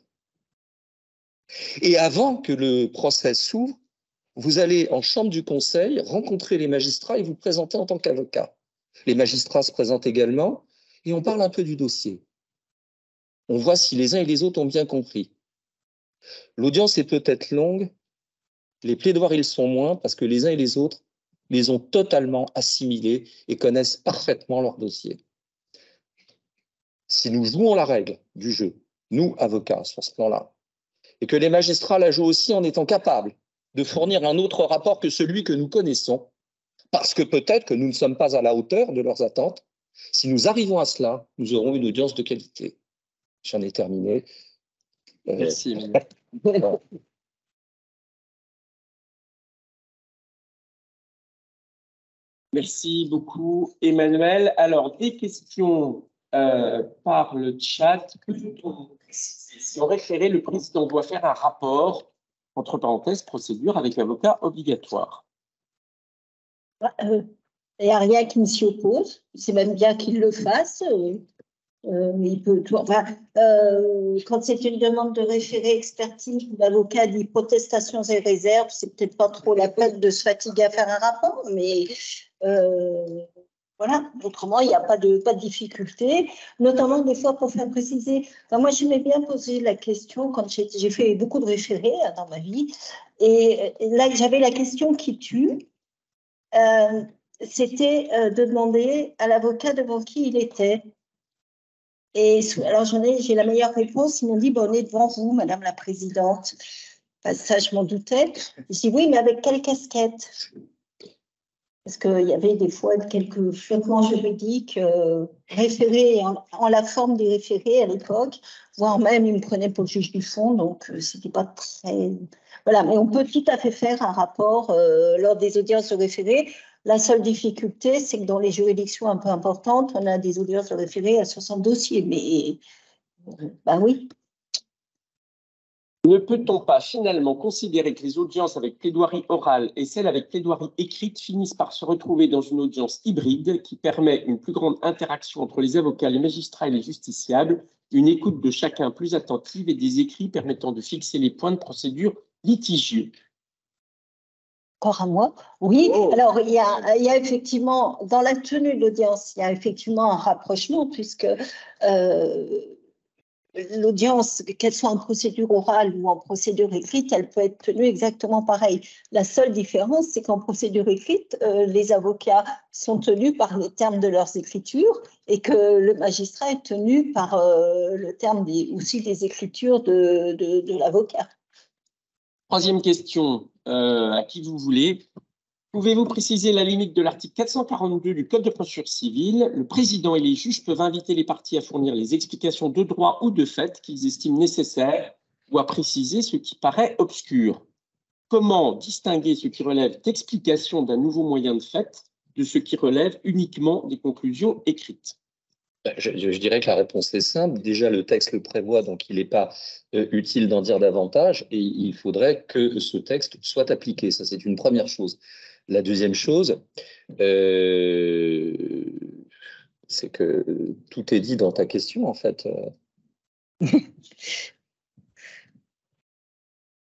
et avant que le procès s'ouvre, vous allez en chambre du conseil rencontrer les magistrats et vous présenter en tant qu'avocat. Les magistrats se présentent également et on parle un peu du dossier. On voit si les uns et les autres ont bien compris. L'audience est peut-être longue, les plaidoiries le sont moins parce que les uns et les autres les ont totalement assimilés et connaissent parfaitement leur dossier. Si nous jouons la règle du jeu, nous, avocats, sur ce plan-là, et que les magistrats la jouent aussi en étant capables de fournir un autre rapport que celui que nous connaissons, parce que peut-être que nous ne sommes pas à la hauteur de leurs attentes. Si nous arrivons à cela, nous aurons une audience de qualité. J'en ai terminé. Merci. Voilà. Merci beaucoup, Emmanuel. Alors, des questions par le chat. Si on référait, le président doit faire un rapport, entre parenthèses, procédure avec l'avocat obligatoire. Il n'y a rien qui ne s'y oppose. C'est même bien qu'il le fasse. Il peut tout, enfin, quand c'est une demande de référé expertise, l'avocat dit protestations et réserves, c'est peut-être pas trop la peine de se fatiguer à faire un rapport, mais voilà, autrement, il n'y a pas de difficulté, notamment des fois pour faire préciser. Enfin, moi, je m'ai bien posé la question quand j'ai fait beaucoup de référés dans ma vie, et là, j'avais la question qui tue. C'était de demander à l'avocat devant qui il était. Et alors, j'ai la meilleure réponse. Ils m'ont dit, on est devant vous, Madame la Présidente. Enfin, ça, je m'en doutais. Je dis, oui, mais avec quelle casquette? Parce qu'il y avait des fois quelques flottements juridiques référés en la forme des référés à l'époque, voire même, ils me prenaient pour le juge du fond, donc c'était pas très... Voilà, mais on peut tout à fait faire un rapport lors des audiences de référés. La seule difficulté, c'est que dans les juridictions un peu importantes, on a des audiences de référés à 60 dossiers, mais ben oui. Ne peut-on pas finalement considérer que les audiences avec plaidoirie orale et celles avec plaidoirie écrite finissent par se retrouver dans une audience hybride qui permet une plus grande interaction entre les avocats, les magistrats et les justiciables, une écoute de chacun plus attentive et des écrits permettant de fixer les points de procédure litigieux? Encore à moi? Oui, alors il y a effectivement, dans la tenue de l'audience, il y a effectivement un rapprochement puisque l'audience, qu'elle soit en procédure orale ou en procédure écrite, elle peut être tenue exactement pareil. La seule différence, c'est qu'en procédure écrite, les avocats sont tenus par le terme de leurs écritures et que le magistrat est tenu par le terme aussi des écritures de l'avocat. Troisième question, à qui vous voulez. Pouvez-vous préciser la limite de l'article 442 du Code de procédure civile? Le président et les juges peuvent inviter les parties à fournir les explications de droit ou de fait qu'ils estiment nécessaires ou à préciser ce qui paraît obscur. Comment distinguer ce qui relève d'explication d'un nouveau moyen de fait de ce qui relève uniquement des conclusions écrites? Je dirais que la réponse est simple. Déjà, le texte le prévoit, donc il n'est pas utile d'en dire davantage et il faudrait que ce texte soit appliqué. Ça, c'est une première chose. La deuxième chose, c'est que tout est dit dans ta question, en fait.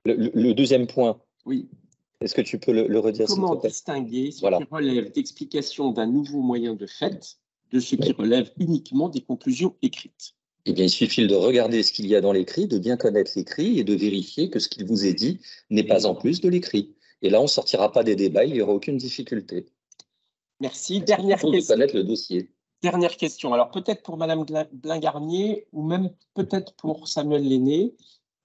Le deuxième point, oui. Est-ce que tu peux le redire? Comment distinguer ce qui relève d'explication d'un nouveau moyen de fait de ce qui relève uniquement des conclusions écrites? Eh bien, il suffit de regarder ce qu'il y a dans l'écrit, de bien connaître l'écrit et de vérifier que ce qu'il vous est dit n'est pas en plus de l'écrit. Et là, on ne sortira pas des débats, il n'y aura aucune difficulté. Merci. Dernière question. Il faut connaître le dossier. Dernière question. Alors, peut-être pour Madame Blingarnier ou même peut-être pour Samuel Lenné,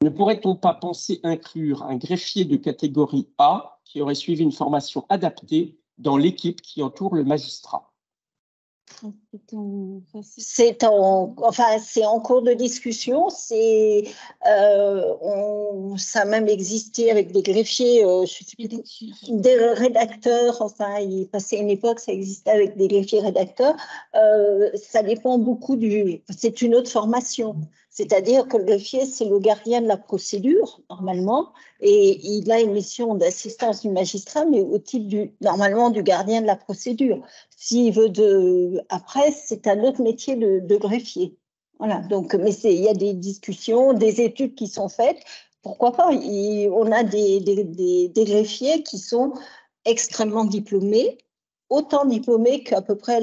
ne pourrait-on pas penser inclure un greffier de catégorie A qui aurait suivi une formation adaptée dans l'équipe qui entoure le magistrat? C'est en cours de discussion. Ça a même existé avec des greffiers, des rédacteurs. Enfin, il passait une époque, ça existait avec des greffiers rédacteurs. Ça dépend beaucoup c'est une autre formation. C'est-à-dire que le greffier, c'est le gardien de la procédure, normalement, et il a une mission d'assistance du magistrat, mais au type normalement du gardien de la procédure. S'il veut après, c'est un autre métier de greffier. Voilà. Donc, mais il y a des discussions, des études qui sont faites. Pourquoi pas? On a des greffiers qui sont extrêmement diplômés, autant diplômés qu'à peu près,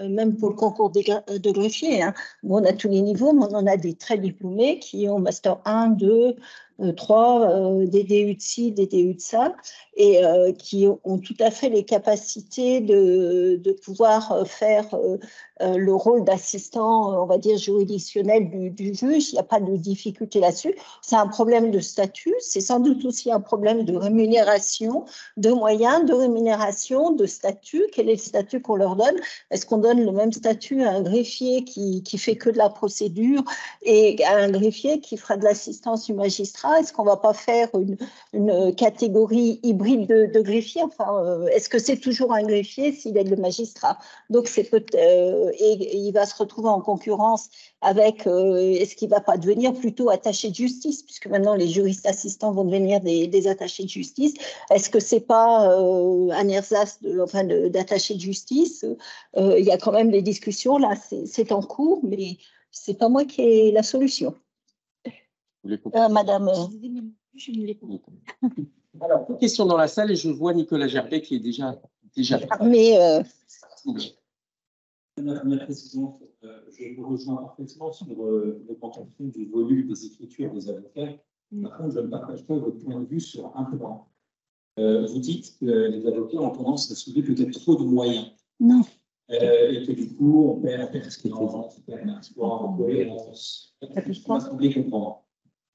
même pour le concours de greffier. Hein. Bon, on a tous les niveaux, mais on en a des très diplômés qui ont Master 1, 2, des DU de ci, des DU de ça, et qui ont tout à fait les capacités de pouvoir faire le rôle d'assistant, on va dire, juridictionnel du juge. Il n'y a pas de difficulté là-dessus. C'est un problème de statut, c'est sans doute aussi un problème de rémunération, de moyens, de rémunération, de statut. Quel est le statut qu'on leur donne? Est-ce qu'on donne le même statut à un greffier qui fait que de la procédure et à un greffier qui fera de l'assistance du magistrat? Est-ce qu'on ne va pas faire une catégorie hybride de greffier? Enfin, est-ce que c'est toujours un greffier s'il est le magistrat? Donc, et il va se retrouver en concurrence avec, est-ce qu'il ne va pas devenir plutôt attaché de justice, puisque maintenant les juristes assistants vont devenir des attachés de justice. Est-ce que ce n'est pas un ersatz d'attaché de justice? Il y a quand même des discussions, là, c'est en cours, mais ce n'est pas moi qui ai la solution. Madame. Je ne l'ai pas. Alors, une question dans la salle et je vois Nicolas Gerbet qui est déjà. Mais. Madame la Présidente, je vous rejoins parfaitement sur l'augmentation du volume des écritures des avocats. Par contre, je ne partage pas votre point de vue sur un point. Vous dites que les avocats ont tendance à soulever peut-être trop de moyens. Non. Et que du coup, on perd pertinence, on perd en cohérence. Ça m'a semblé comprendre.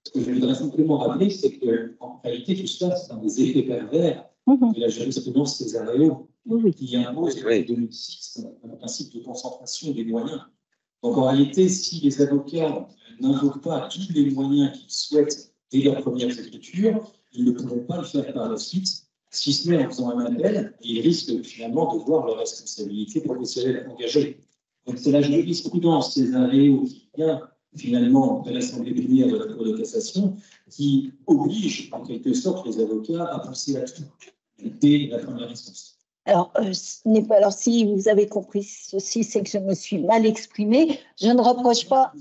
Ce que je voudrais simplement rappeler, c'est qu'en réalité, tout cela, c'est un des effets pervers de la jurisprudence césaréo qui impose depuis 2006 un principe de concentration des moyens. Donc en réalité, si les avocats n'invoquent pas tous les moyens qu'ils souhaitent dès leur première écriture, ils ne pourront pas le faire par la suite, si ce n'est en faisant un appel, et ils risquent finalement de voir leur responsabilité professionnelle engagée. Donc c'est la jurisprudence césaréo qui vient finalement de l'Assemblée plénière de la Cour de cassation qui oblige en quelque sorte les avocats à penser à tout dès la première instance. Alors, si vous avez compris ceci, c'est que je me suis mal exprimée. Je ne reproche pas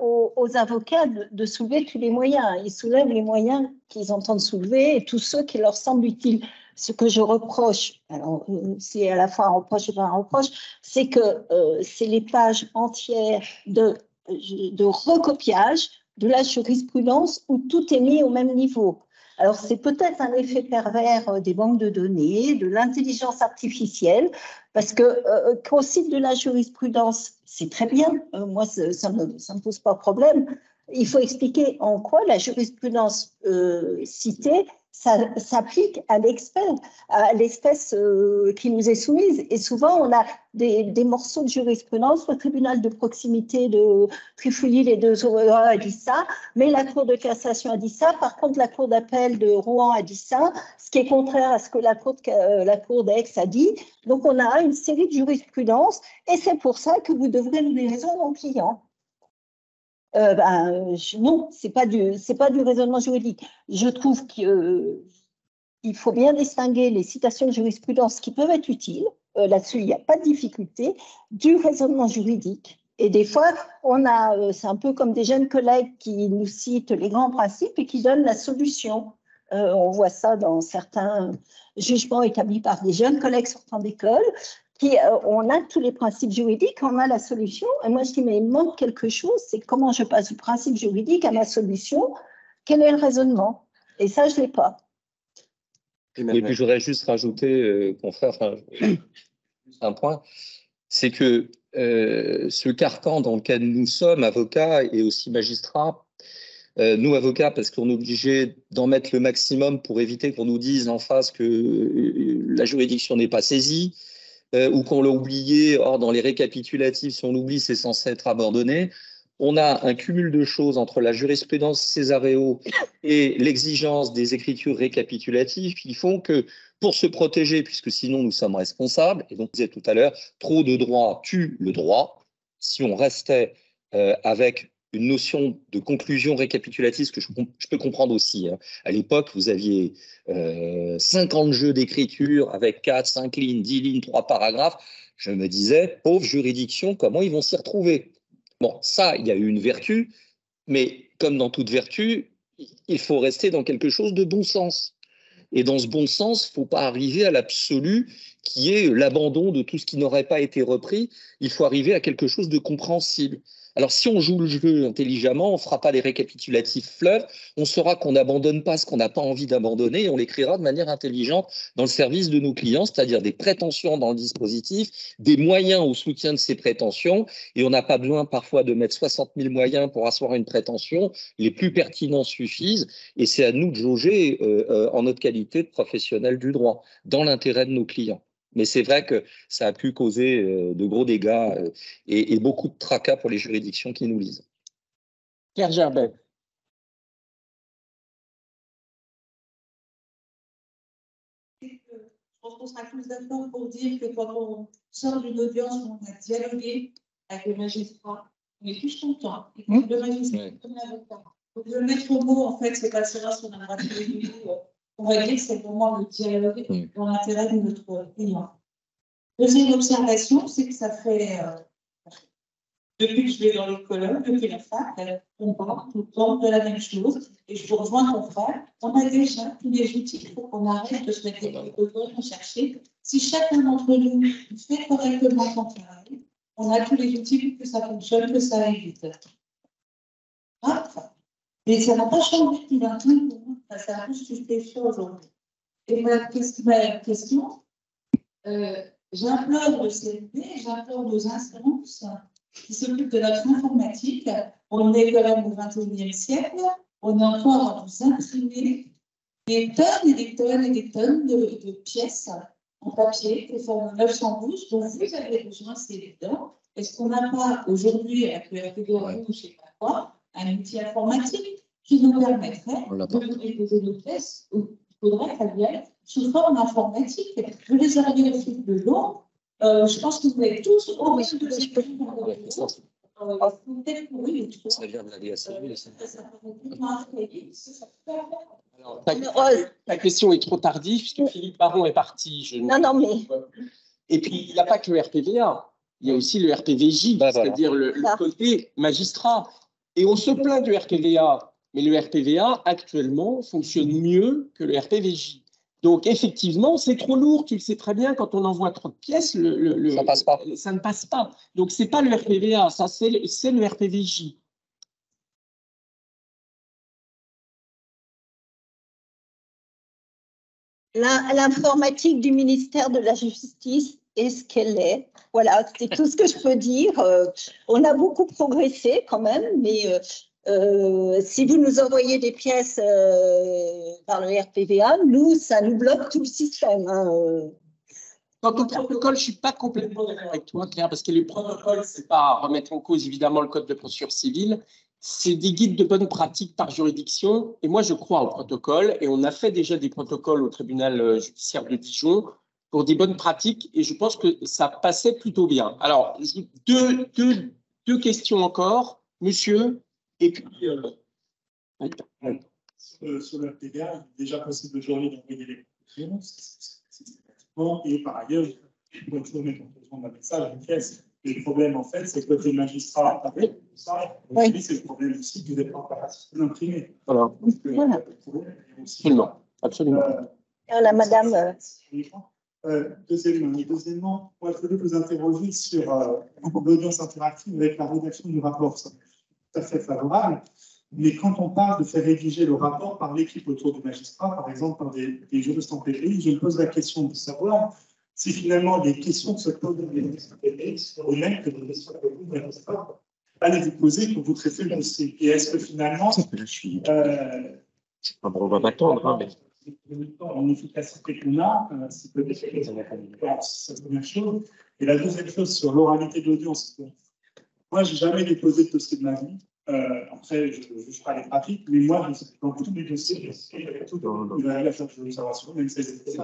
aux avocats de soulever tous les moyens. Ils soulèvent les moyens qu'ils entendent soulever et tous ceux qui leur semblent utiles. Ce que je reproche, alors c'est à la fois un reproche et pas un reproche, c'est que c'est les pages entières de recopiage de la jurisprudence où tout est mis au même niveau. Alors, c'est peut-être un effet pervers des banques de données, de l'intelligence artificielle, parce qu'on cite de la jurisprudence, c'est très bien, moi, ça ne me pose pas de problème. Il faut expliquer en quoi la jurisprudence citée s'applique à l'espèce qui nous est soumise. Et souvent, on a des morceaux de jurisprudence. Le tribunal de proximité de Trifouilly, les deux Auvergnats a dit ça, mais la Cour de cassation a dit ça. Par contre, la Cour d'appel de Rouen a dit ça, ce qui est contraire à ce que la Cour d'Aix a dit. Donc, on a une série de jurisprudences et c'est pour ça que vous devrez donner raison aux clients. Non, c'est pas du raisonnement juridique. Je trouve qu'il faut bien distinguer les citations de jurisprudence qui peuvent être utiles. Là-dessus, il n'y a pas de difficulté, du raisonnement juridique. Et des fois, c'est un peu comme des jeunes collègues qui nous citent les grands principes et qui donnent la solution. On voit ça dans certains jugements établis par des jeunes collègues sortant d'école. On a tous les principes juridiques, on a la solution. Et moi, je dis, mais il manque quelque chose, c'est comment je passe du principe juridique à ma solution, quel est le raisonnement? Et ça, je ne l'ai pas. Et puis, je voudrais juste rajouter, confrère, un point, c'est que ce carcan dans lequel nous sommes, avocats et aussi magistrats, nous, avocats, parce qu'on est obligé d'en mettre le maximum pour éviter qu'on nous dise en face que la juridiction n'est pas saisie, ou qu'on l'a oublié. Or, dans les récapitulatifs, si on l'oublie, c'est censé être abandonné. On a un cumul de choses entre la jurisprudence césaréo et l'exigence des écritures récapitulatives qui font que, pour se protéger, puisque sinon nous sommes responsables, et donc vous disais tout à l'heure, trop de droit tue le droit. Si on restait avec une notion de conclusion récapitulative, ce que je peux comprendre aussi. À l'époque, vous aviez 50 jeux d'écriture avec 4, 5 lignes, 10 lignes, 3 paragraphes. Je me disais, pauvre juridiction, comment ils vont s'y retrouver? Bon, ça, il y a eu une vertu, mais comme dans toute vertu, il faut rester dans quelque chose de bon sens. Et dans ce bon sens, il ne faut pas arriver à l'absolu qui est l'abandon de tout ce qui n'aurait pas été repris. Il faut arriver à quelque chose de compréhensible. Alors, si on joue le jeu intelligemment, on ne fera pas les récapitulatifs fleuves, on saura qu'on n'abandonne pas ce qu'on n'a pas envie d'abandonner et on l'écrira de manière intelligente dans le service de nos clients, c'est-à-dire des prétentions dans le dispositif, des moyens au soutien de ces prétentions, et on n'a pas besoin parfois de mettre 60 000 moyens pour asseoir une prétention, les plus pertinents suffisent, et c'est à nous de jauger en notre qualité de professionnels du droit, dans l'intérêt de nos clients. Mais c'est vrai que ça a pu causer de gros dégâts et beaucoup de tracas pour les juridictions qui nous lisent. Pierre Gerbet. Je pense qu'on sera tous d'accord pour dire que quand on sort d'une audience où on a dialogué avec le magistrat, on est tous contents. Et que le magistrat est comme l'avocat. Donc, le maître mot, en fait, c'est pas sur un rapport on va dire que c'est vraiment le dialogue dans l'intérêt de notre client. Deuxième observation, c'est que ça fait, depuis que je vais dans les colonnes, depuis la fac, on parle tout le temps de la même chose. Et je vous rejoins mon frère, on a déjà tous les outils, il faut qu'on arrête de se mettre des protocoles, de chercher. Si chacun d'entre nous fait correctement son travail, on a tous les outils pour que ça fonctionne, que ça aille vite. Mais ça n'a pas changé depuis d'un temps pour moi. C'est un peu stupéfiant aujourd'hui. Et ma question, j'implore le CNP, j'implore nos instances qui s'occupent de notre informatique. On est quand même au XXIe siècle, on est encore à nous imprimer des tonnes et des tonnes et des tonnes de pièces en papier, qui sont 912, dont vous avez besoin, c'est évident. Est-ce qu'on n'a pas aujourd'hui, avec le RPDA, je ne sais pas quoi, un outil informatique qui nous permettrait de déposer nos pièces où il faudrait qu'elles viennent sous forme informatique. Vous les avez au fil de l'eau. Je pense que vous avez tous au moins de ces Ça vient de la DSL. Ta question est trop tardive, puisque Philippe Baron est parti. Non, mais... Et puis, il n'y a pas que le RPVA, il y a aussi le RPVJ, c'est-à-dire le côté magistrat. Et on se plaint du RPVA, mais le RPVA, actuellement, fonctionne mieux que le RPVJ. Donc, effectivement, c'est trop lourd, tu le sais très bien, quand on envoie trop de pièces, ça passe pas. Ça ne passe pas. Donc, ce n'est pas le RPVA, ça c'est le RPVJ. L'informatique du ministère de la Justice est ce qu'elle est. Voilà, c'est tout ce que je peux dire. On a beaucoup progressé quand même, mais si vous nous envoyez des pièces par le RPVA, nous, ça nous bloque tout le système. Quant au protocole, je ne suis pas complètement d'accord avec toi, Claire, parce que les protocoles, ce n'est pas remettre en cause, évidemment, le code de procédure civile. C'est des guides de bonne pratique par juridiction. Et moi, je crois au protocole. Et on a fait déjà des protocoles au tribunal judiciaire de Dijon pour des bonnes pratiques. Et je pense que ça passait plutôt bien. Alors, deux questions encore, monsieur. Et puis, sur le RPVA, il est déjà possible aujourd'hui d'envoyer les conclusions systématiquement. Et par ailleurs, je dois toujours mettre en question d'un message, une pièce. Le problème, en fait, c'est que côté magistrat, ça, oui. C'est le problème aussi que vous n'êtes pas en capacité d'imprimer. Voilà. Absolument. Absolument. La madame. Deuxièmement, moi, je voulais vous interroger sur l'audience interactive avec la rédaction du rapport. Ça, tout à fait favorable. Mais quand on parle de faire rédiger le rapport par l'équipe autour du magistrat, par exemple par des juristes en PPI, je me pose la question de savoir si finalement les questions que se posent dans les juristes en PPI sont les mêmes que les questions que vous, magistrat, allez-vous poser quand vous traitez le dossier. Et est-ce que finalement, on va m'attendre, mais en efficacité qu'on a, c'est peut-être c'est la première chose. Et la deuxième chose sur l'oralité de l'audience. Moi, je n'ai jamais déposé de dossier de ma vie. Après, je ne juge pas les pratiques, mais moi, dans tous mes dossiers, il a la charge de l'observation, même si c'est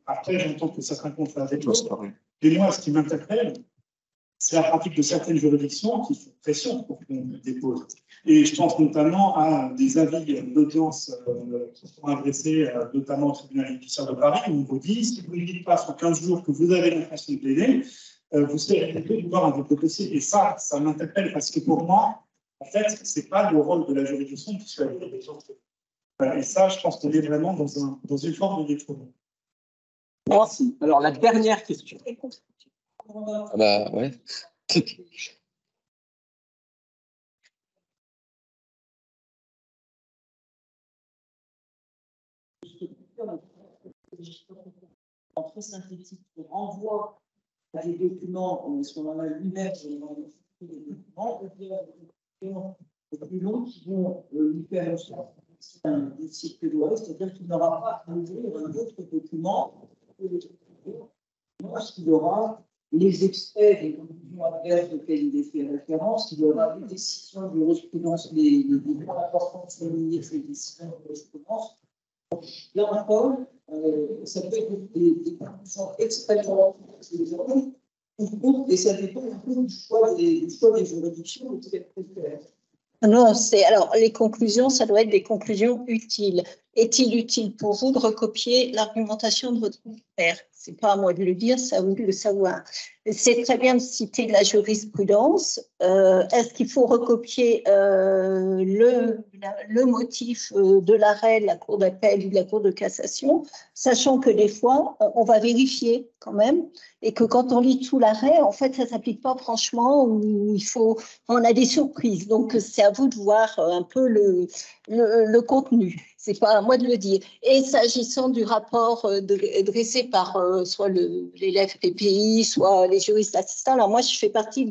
après, j'entends que certains confrères avec d'autres. Et moi, ce qui m'interpelle, c'est la pratique de certaines juridictions qui font pression pour qu'on dépose. Et je pense notamment à des avis d'audience qui sont adressés notamment au tribunal judiciaire de Paris, où on vous dit, si vous ne dites pas sur 15 jours que vous avez l'intention de plaider, vous serez invité de voir un votre dossier. Et ça m'interpelle parce que pour moi, en fait, ce n'est pas le rôle de la juridiction qui soit la juridiction. Et ça, je pense qu'on est vraiment dans une forme de détournement. Merci. Alors, la dernière question. Bah, ouais. très synthétique, on renvoie à des documents, ce qu'on en a lui-même, des documents, ou bien des documents plus longs qui vont lui permettre un cycle de loi, c'est-à-dire qu'il n'aura pas à ouvrir un autre document, il aura les extraits des conclusions adverses auxquelles il est fait référence, il aura les décisions de jurisprudence, les points importants de souligner ces décisions de jurisprudence. Là encore, ça peut être des conclusions extrêmement et ça dépend un peu du choix des juridictions de ce qu'elles préfèrent. Non, alors les conclusions, ça doit être des conclusions utiles. Est-il utile pour vous de recopier l'argumentation de votre père? C'est pas à moi de le dire, c'est à vous de le savoir. C'est très bien de citer de la jurisprudence. Est-ce qu'il faut recopier le motif de l'arrêt de la Cour d'appel ou de la Cour de cassation, sachant que des fois, on va vérifier quand même, et que quand on lit tout l'arrêt, en fait, ça s'applique pas franchement, ou on a des surprises. Donc, c'est à vous de voir un peu le contenu. C'est pas à moi de le dire. Et s'agissant du rapport dressé par soit l'élève PPI, soit les juristes assistants, alors moi, je fais partie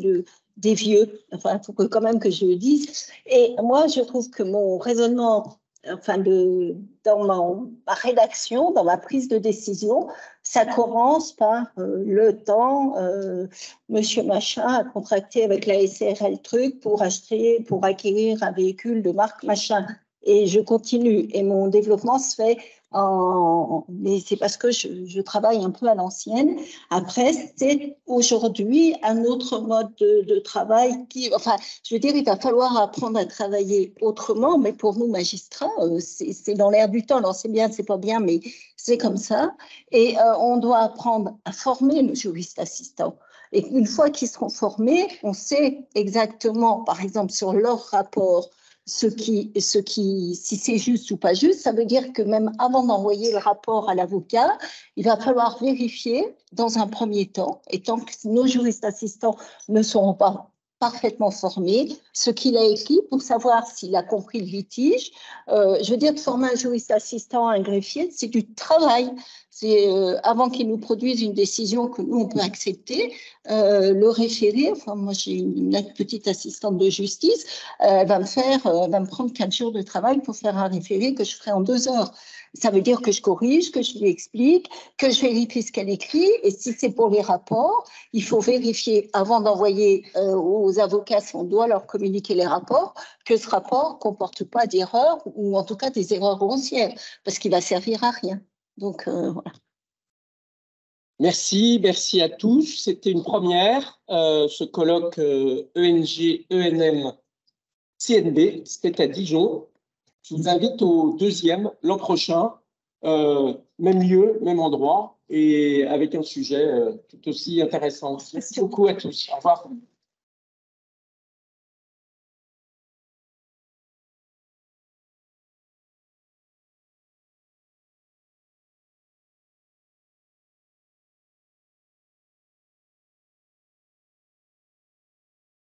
des vieux, enfin, il faut quand même que je le dise. Et moi, je trouve que mon raisonnement, enfin, dans ma rédaction, dans ma prise de décision, ça commence par le temps, monsieur machin a contracté avec la SRL truc pour acquérir un véhicule de marque machin. Et je continue. Et mon développement se fait mais c'est parce que je travaille un peu à l'ancienne. Après, c'est aujourd'hui un autre mode de travail enfin, je veux dire, il va falloir apprendre à travailler autrement, mais pour nous, magistrats, c'est dans l'air du temps. Alors, c'est bien, c'est pas bien, mais c'est comme ça. Et on doit apprendre à former nos juristes assistants. Et une fois qu'ils seront formés, on sait exactement, par exemple, sur leur rapport, si c'est juste ou pas juste. Ça veut dire que même avant d'envoyer le rapport à l'avocat, il va falloir vérifier dans un premier temps, et tant que nos juristes assistants ne seront pas parfaitement formés, ce qu'il a écrit pour savoir s'il a compris le litige. Je veux dire, de former un juriste assistant à un greffier, c'est du travail. C'est avant qu'il nous produise une décision que nous, on peut accepter, le référé. Enfin, moi, j'ai une petite assistante de justice, elle va me prendre 4 jours de travail pour faire un référé que je ferai en 2 heures. Ça veut dire que je corrige, que je lui explique, que je vérifie ce qu'elle écrit. Et si c'est pour les rapports, il faut vérifier avant d'envoyer aux avocats, si on doit leur communiquer les rapports, que ce rapport ne comporte pas d'erreurs, ou en tout cas des erreurs grossières, parce qu'il ne va servir à rien. Donc, voilà. Merci à tous. C'était une première, ce colloque ENG, ENM, CNB, c'était à Dijon. Je vous invite au deuxième l'an prochain, même lieu, même endroit, et avec un sujet tout aussi intéressant. Merci beaucoup à tous. Au revoir.